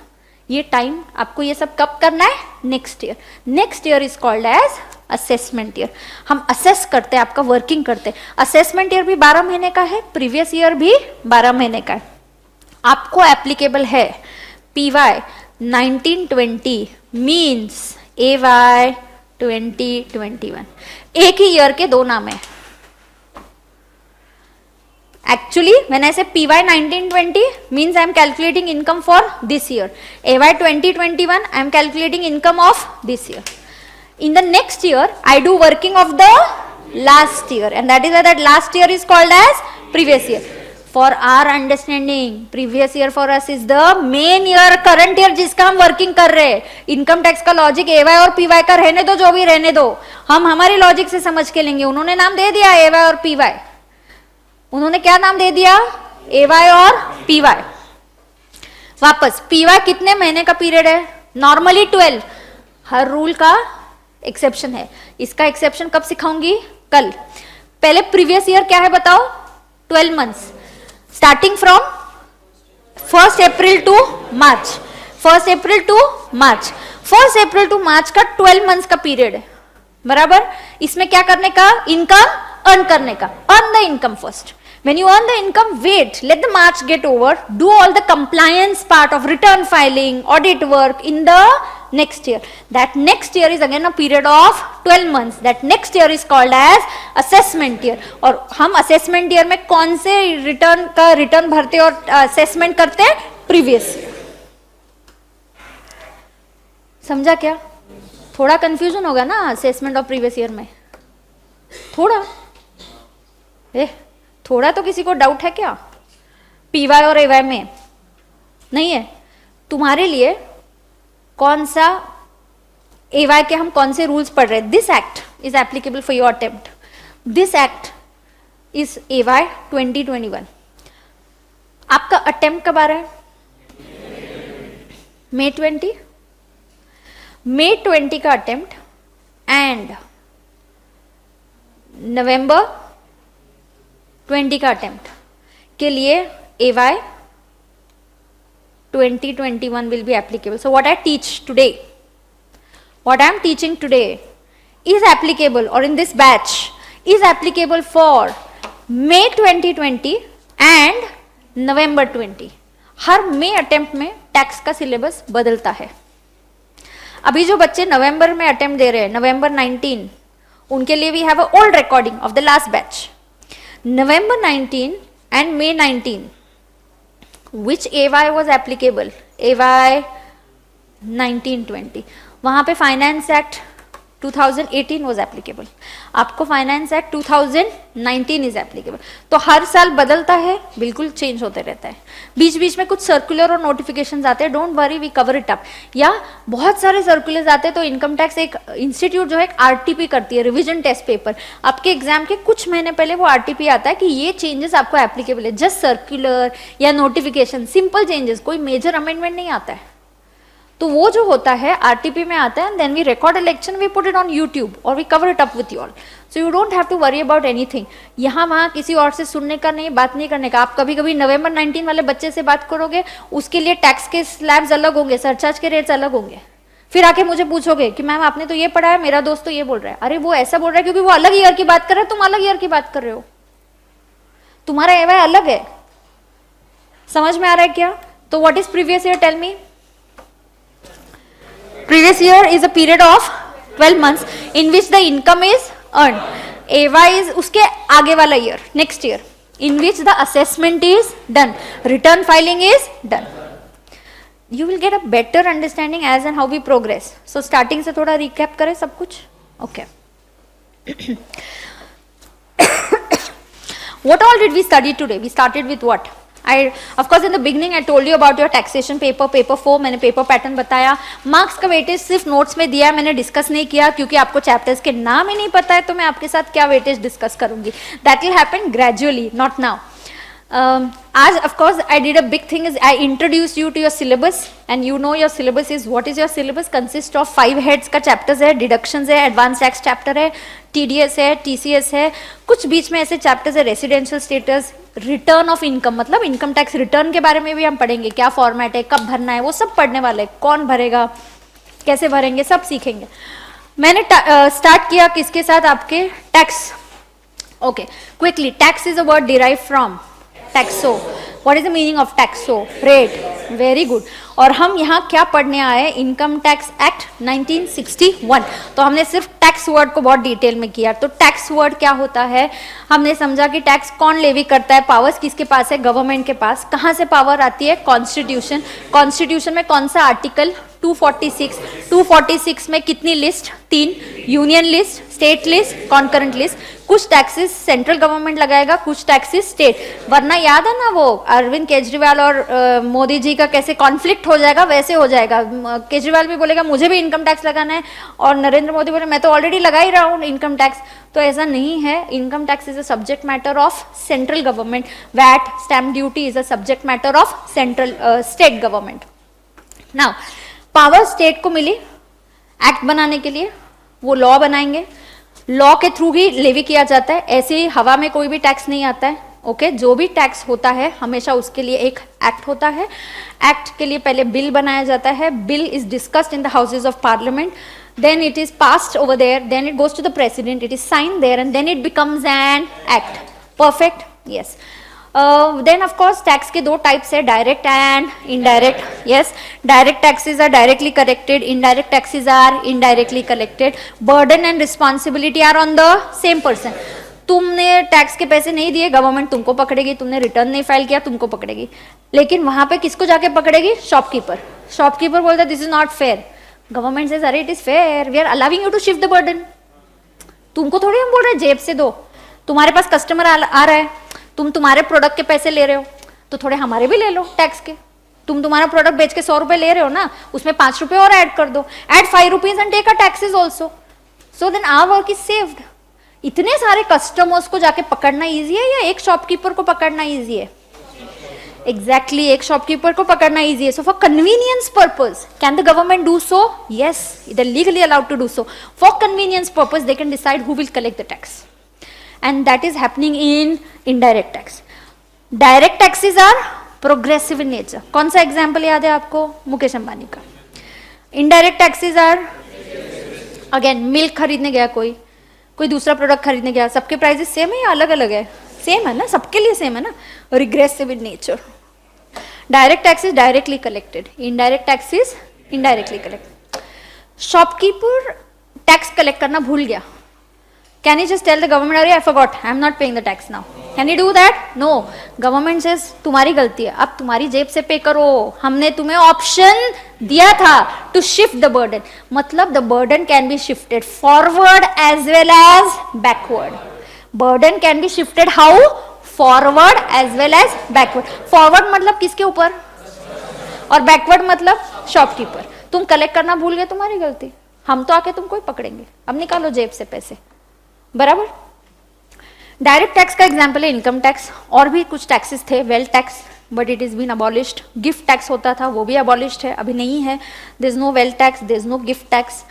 S1: ये टाइम आपको ये सब कब करना है? Next year. Next year is called as assessment year. हम असेस करते हैं, आपका वर्किंग करते हैं। असेसमेंट ईयर भी 12 महीने का है, प्रीवियस ईयर भी 12 महीने का है। आपको एप्लीकेबल है पीवाई 1920 मीन्स AY 2021। एक ही ईयर के 2 नाम है। Actually, when I say PY 1920 means I am calculating income for this year. AY 2021 I am calculating income of this year. In the next year, I do working of the last year, and that is why that last year is called as previous year. For our understanding, previous year for us is the main year, current year जिसका हम working कर रहे हैं। Income tax का logic AY और PY का रहने दो, जो भी रहने दो, हम हमारी लॉजिक से समझ के लेंगे। उन्होंने नाम दे दिया AY और PY। उन्होंने क्या नाम दे दिया? AY और PY। वापस PY कितने महीने का पीरियड है? नॉर्मली 12। हर रूल का एक्सेप्शन है। इसका एक्सेप्शन कब सिखाऊंगी? कल। पहले प्रीवियस ईयर क्या है बताओ? 12 months, starting from 1 April to March. 1 April to March, 1 April to March का 12 मंथ्स का पीरियड है, बराबर। इसमें क्या करने का? इनकम अर्न करने का। Earn the income first. When you earn the income, wait, let the March get over, do all the compliance part of return filing, audit work in the next year. That next year is again a period of 12 months. That next year is called as assessment year. और हम assessment year में कौन से return का return भरते और assessment करते हैं? Previous year. समझा क्या? थोड़ा कंफ्यूजन होगा ना असेसमेंट ऑफ प्रीवियस ईयर में? थोड़ा तो किसी को डाउट है क्या? PY और AY में नहीं है? तुम्हारे लिए कौन सा AY के हम कौन से रूल्स पढ़ रहे हैं? This act is applicable for your attempt. This act is AY 2021। आपका अटेम्प्ट कब आ रहा है? May 20। May 20 का अटेम्प्ट एंड November 20 का अटेम्प्ट के लिए AY 2021 will be applicable. So what I teach today, what I am teaching today is applicable, or in this batch is applicable for May 2020 and November 20। Her May attempt में tax का syllabus बदलता है। अभी जो बच्चे नवंबर में attempt दे रहे हैं, November 19, उनके लिए we have a old recording of the last batch. November 19 and May 19, which AY was applicable? AY 1920। वहां पे फाइनेंस एक्ट 2018 was applicable, आपको फाइनेंस एक्ट 2019 इज एप्लीकेबल। तो हर साल बदलता है, बिल्कुल चेंज होते रहता है। बीच बीच में कुछ सर्कुलर और नोटिफिकेशंस आते हैं, don't worry we cover it up. या बहुत सारे सर्कुलर्स आते हैं, तो इनकम टैक्स एक इंस्टीट्यूट जो है आरटीपी करती है, रिविजन टेस्ट पेपर। आपके एग्जाम के कुछ महीने पहले वो आरटीपी आता है कि ये चेंजेस आपको एप्लीकेबल है। जस्ट सर्कुलर या नोटिफिकेशन, सिंपल चेंजेस, कोई मेजर अमेंडमेंट नहीं आता है। तो वो जो होता है आरटीपी में आता है, then we record a lecture, we put it on YouTube और we cover it up with you all. So you don't have to worry about anything. यहाँ वहाँ किसी और से सुनने का नहीं, बात नहीं करने का। आप कभी कभी नवंबर 19 वाले बच्चे से बात करोगे, उसके लिए टैक्स के स्लैब्स अलग होंगे, सरचार्ज के रेट्स अलग होंगे। फिर आके मुझे पूछोगे कि मैम आपने तो ये पढ़ा है, मेरा दोस्त तो ये बोल रहा है। अरे वो ऐसा बोल रहा है क्योंकि वो अलग ईयर की बात कर रहा है, तुम अलग ईयर की बात कर रहे हो, तुम्हारा एवाई अलग है। समझ में आ रहा है क्या? तो what is previous year, tell me. Previous year is a period of 12 months in which the income is earned. AY is उसके आगे वाला year, next year, in which the assessment is done, return filing is done. You will get a better understanding as and how we progress. So starting से थोड़ा recap करें सब कुछ, okay. What all did we study today? We started with what? Of course in the beginning I told you about your taxation paper, paper 4, मैंने paper pattern बताया। Marks का weightage सिर्फ notes में दिया, मैंने डिस्कस नहीं किया क्योंकि आपको चैप्टर्स के नाम ही नहीं पता है, तो मैं आपके साथ क्या वेटेज डिस्कस करूंगी। That will happen gradually, not now. आज of course I did a big thing is I introduced you to your syllabus and you know your syllabus is what is your syllabus consist of 5 heads का chapters है, deductions है, advanced tax chapter है, TDS है, TCS है, कुछ बीच में ऐसे chapters है, residential status, return of income, मतलब इनकम टैक्स रिटर्न के बारे में भी हम पढ़ेंगे, क्या फॉर्मेट है, कब भरना है, वो सब पढ़ने वाले, कौन भरेगा, कैसे भरेंगे, सब सीखेंगे। मैंने स्टार्ट किया किसके साथ, आपके tax. Okay, quickly, tax is a word derive from टैक्सो। What is the meaning of टैक्सो? Rate. Very good. और हम यहाँ क्या पढ़ने आए? Income tax act 1961। तो हमने सिर्फ टैक्स वर्ड को बहुत डिटेल में किया। तो टैक्स वर्ड क्या होता है, हमने समझा कि टैक्स कौन लेवी करता है, पावर्स किसके पास है, गवर्नमेंट के पास। कहाँ से पावर आती है? कॉन्स्टिट्यूशन। कॉन्स्टिट्यूशन में कौन सा आर्टिकल? 246। 246 में कितनी list? 3। Union list, state list, concurrent list. कुछ टैक्सेस सेंट्रल गवर्नमेंट लगाएगा, कुछ टैक्सेस स्टेट। वरना याद है ना वो अरविंद केजरीवाल और मोदी जी का कैसे कॉन्फ्लिक्ट हो जाएगा, वैसे हो जाएगा। केजरीवाल भी बोलेगा मुझे भी इनकम टैक्स लगाना है, और नरेंद्र मोदी बोले मैं तो ऑलरेडी लगा ही रहा हूँ इनकम टैक्स। तो ऐसा नहीं है। Income tax is a subject matter of central government. VAT, stamp duty is a subject matter of central state government. Now power state को मिली एक्ट बनाने के लिए, वो लॉ बनाएंगे, लॉ के थ्रू ही लेवी किया जाता है। ऐसे ही हवा में कोई भी टैक्स नहीं आता है। ओके, जो भी टैक्स होता है हमेशा उसके लिए एक एक्ट होता है। एक्ट के लिए पहले बिल बनाया जाता है, bill is discussed in the houses of parliament, then it is passed over there, then it goes to the president, it is signed there, and then it becomes an act. Perfect? Yes. Then of course tax के दो types है, direct and indirect. Yes, direct taxes are directly collected, indirect taxes are indirectly collected. Burden and responsibility are on the same person. तुमने tax के पैसे नहीं दिए, government तुमको पकड़ेगी। तुमने रिटर्न नहीं फाइल किया, तुमको पकड़ेगी। लेकिन वहां पे किसको जाके पकड़ेगी? शॉपकीपर। शॉपकीपर बोलता है this is not fair. Government says अरे it is fair, we are allowing you to shift the burden. तुमको थोड़ी हम बोल रहे हैं जेब से दो, तुम्हारे पास कस्टमर आ रहा है, तुम तुम्हारे प्रोडक्ट के पैसे ले रहे हो, तो थोड़े हमारे भी ले लो टैक्स के। तुम तुम्हारा प्रोडक्ट बेच के 100 रुपए ले रहे हो ना, उसमें 5 रुपए और ऐड कर दो, add 5 rupees and take a taxes also, so then our work is saved. इतने सारे कस्टमर्स को जाके पकड़ना इजी है या एक शॉपकीपर को पकड़ना इजी है? एग्जैक्टली, एक शॉपकीपर को पकड़ना इजी है। So for convenience purpose can the government do so? Yes, they are legally allowed to do so. For convenience purpose they can decide who will collect the tax, and that is happening in indirect tax. Direct taxes are progressive in nature. कौन सा example याद है आपको? मुकेश अंबानी का। Indirect taxes are again milk खरीदने गया कोई दूसरा प्रोडक्ट खरीदने गया, सबके प्राइसेस सेम है या अलग अलग है? सेम है ना, सबके लिए सेम है ना। Regressive in nature. Direct tax is directly collected, indirect tax is indirectly collected. Shopkeeper tax collect करना भूल गया, can he just tell the government, I forgot, I am not paying the tax now? Can he do that? No. Government says तुम्हारी गलती है, अब तुम्हारी जेब से पे करो, हमने तुम्हें ऑप्शन दिया था टू शिफ्ट द बर्डन, मतलब the burden can be shifted forward as well as backward. Burden can be shifted how? Forward as well as backward. Forward मतलब किसके ऊपर, और बैकवर्ड मतलब शॉपकीपर. तुम कलेक्ट करना भूल गए, तुम्हारी गलती, हम तो आके तुमको ही पकड़ेंगे. अब निकालो जेब से पैसे, बराबर. डायरेक्ट टैक्स का एग्जाम्पल है इनकम टैक्स. और भी कुछ टैक्सेस थे, wealth tax, but it is been abolished. Gift tax होता था, वो भी अबॉलिश्ड है, अभी नहीं है. There is no wealth tax, there is no gift tax.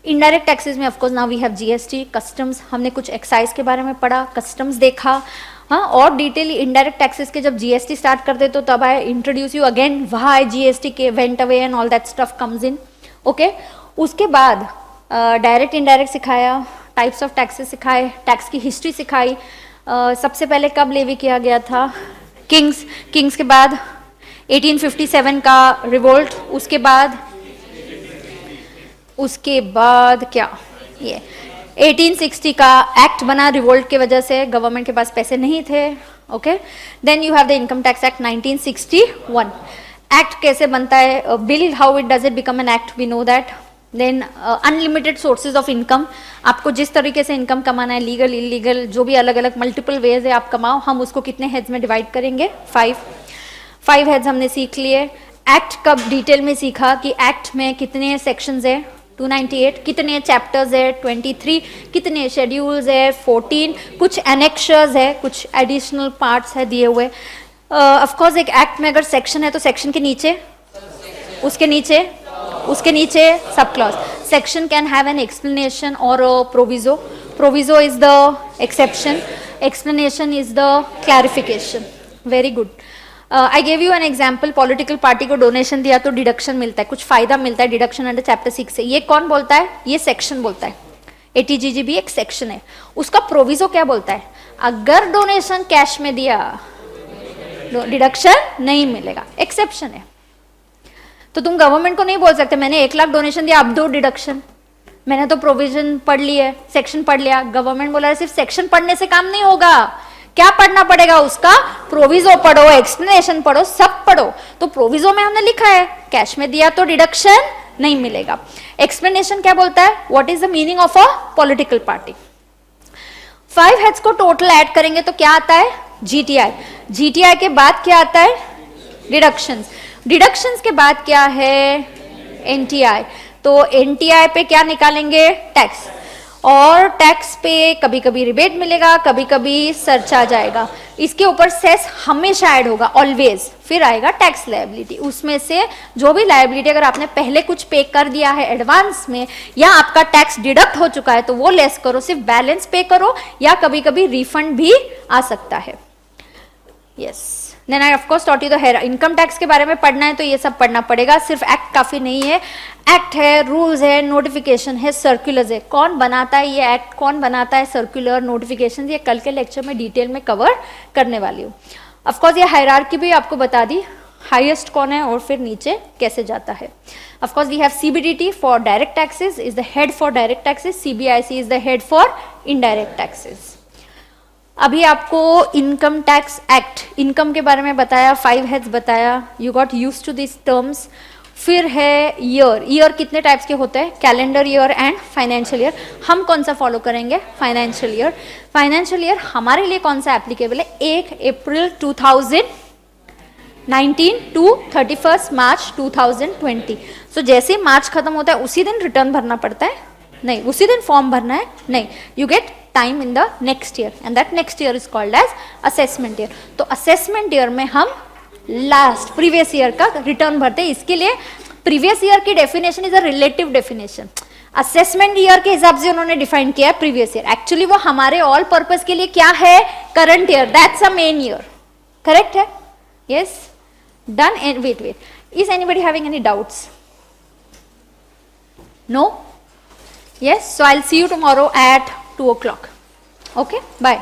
S1: Indirect taxes में of course now we have GST, customs. हमने कुछ एक्साइज के बारे में पढ़ा, कस्टम्स देखा. हाँ, और डिटेल इनडायरेक्ट टैक्सेस के जब जीएसटी स्टार्ट कर दे तो तब आई इंट्रोड्यूस यू अगेन, वहाँ आई जीएसटी के went away and all that stuff comes in. Okay, उसके बाद डायरेक्ट इनडायरेक्ट सिखाया, टाइप्स ऑफ टैक्सेस सिखाए, टैक्स की हिस्ट्री सिखाई. सबसे पहले कब लेवी किया गया था? किंग्स के बाद 1857 का रिवोल्ट. उसके बाद क्या, ये 1860 का एक्ट बना रिवोल्ट के वजह से, गवर्नमेंट के पास पैसे नहीं थे. Okay, then you have the income tax act 1961. Act कैसे बनता है, bill, how it does it become an act, we know that. Then unlimited sources of income, आपको जिस तरीके से इनकम कमाना है, लीगल इलीगल जो भी अलग अलग मल्टीपल वेज है आप कमाओ. हम उसको कितने हेड्स में डिवाइड करेंगे? 5 हेड्स हमने सीख लिए. एक्ट कब डिटेल में सीखा कि एक्ट में कितने सेक्शंस है? 298. कितने चैप्टर्स है? 23. कितने शेड्यूल्स है? 14. कुछ एनेक्शर्स है, कुछ एडिशनल पार्ट्स है दिए हुए. ऑफकोर्स एक एक्ट में अगर सेक्शन है तो सेक्शन के नीचे, उसके नीचे sub clause. Section can have an explanation और proviso. Proviso is the exception, explanation is the clarification. Very good. I gave you an example, political party को डोनेशन दिया तो डिडक्शन मिलता है, कुछ फायदा मिलता है डिडक्शन अंडर चैप्टर 6 से. ये कौन बोलता है? ये सेक्शन बोलता है. एटीजीजी भी एक सेक्शन है. उसका प्रोविजो क्या बोलता है? अगर डोनेशन कैश में दिया डिडक्शन नहीं मिलेगा, एक्सेप्शन है. तो तुम गवर्नमेंट को नहीं बोल सकते मैंने 1 लाख डोनेशन दिया अब दो डिडक्शन, मैंने तो प्रोविजन पढ़ ली है, सेक्शन पढ़ लिया. गवर्नमेंट बोला सिर्फ सेक्शन पढ़ने से काम नहीं होगा, क्या पढ़ना पड़ेगा? उसका प्रोविजो पढ़ो, एक्सप्लेनेशन पढ़ो, सब पढ़ो. तो प्रोविजो में हमने लिखा है कैश में दिया तो डिडक्शन नहीं मिलेगा. एक्सप्लेनेशन क्या बोलता है? What is the meaning of a political party. 5 heads को टोटल ऐड करेंगे तो क्या आता है? जीटीआई. जीटीआई के बाद क्या आता है? डिडक्शंस. डिडक्शंस के बाद क्या है? एनटीआई. तो एनटीआई पे क्या निकालेंगे? टैक्स. और टैक्स पे कभी कभी रिबेट मिलेगा, कभी कभी सरचार्ज आएगा. इसके ऊपर सेस हमेशा ऐड होगा, ऑलवेज. फिर आएगा टैक्स लायबिलिटी. उसमें से जो भी लायबिलिटी अगर आपने पहले कुछ पे कर दिया है एडवांस में या आपका टैक्स डिडक्ट हो चुका है तो वो लेस करो, सिर्फ बैलेंस पे करो, या कभी कभी रिफंड भी आ सकता है. Yes. Then I of course taught you the here. इनकम टैक्स के बारे में पढ़ना है तो ये सब पढ़ना पड़ेगा, सिर्फ एक्ट काफी नहीं है. एक्ट है, रूल्स है, नोटिफिकेशन है, सर्कुलर्स है. कौन बनाता है ये एक्ट, कौन बनाता है सर्कुलर, नोटिफिकेशन, ये कल के लेक्चर में डिटेल में कवर करने वाली हूँ. ऑफकोर्स ये हायरार्की भी आपको बता दी, हाईएस्ट कौन है और फिर नीचे कैसे जाता है. Of course we have CBDT for direct taxes, is the head for direct taxes. CBIC is the head for indirect taxes. अभी आपको इनकम टैक्स एक्ट, इनकम के बारे में बताया, 5 हेड्स बताया, you got used to this terms. फिर है year. Year कितने टाइप्स के होते हैं? Calendar year and financial year. हम कौन सा फॉलो करेंगे? Financial year. फाइनेंशियल ईयर हमारे लिए कौन सा एप्लीकेबल है? 1 अप्रैल 2019 टू 31 मार्च 2020. सो जैसे ही मार्च खत्म होता है उसी दिन रिटर्न भरना पड़ता है? नहीं. उसी दिन फॉर्म भरना है? नहीं. You get time in the next year and that next year is called as assessment year. तो असेसमेंट ईयर में हम लास्ट प्रीवियस ईयर का रिटर्न भरते हैं. इसके लिए प्रीवियस ईयर की definition is a relative definition. Assessment year के हिसाब से उन्होंने डिफाइन किया है प्रीवियस ईयर. एक्चुअली वो हमारे ऑल पर्पस के लिए क्या है? Current year. That's a main year. Correct है? Yes. Done. And wait. Is anybody having any doubts? No? Yes, so I'll see you tomorrow at 2 o'clock. Okay, bye.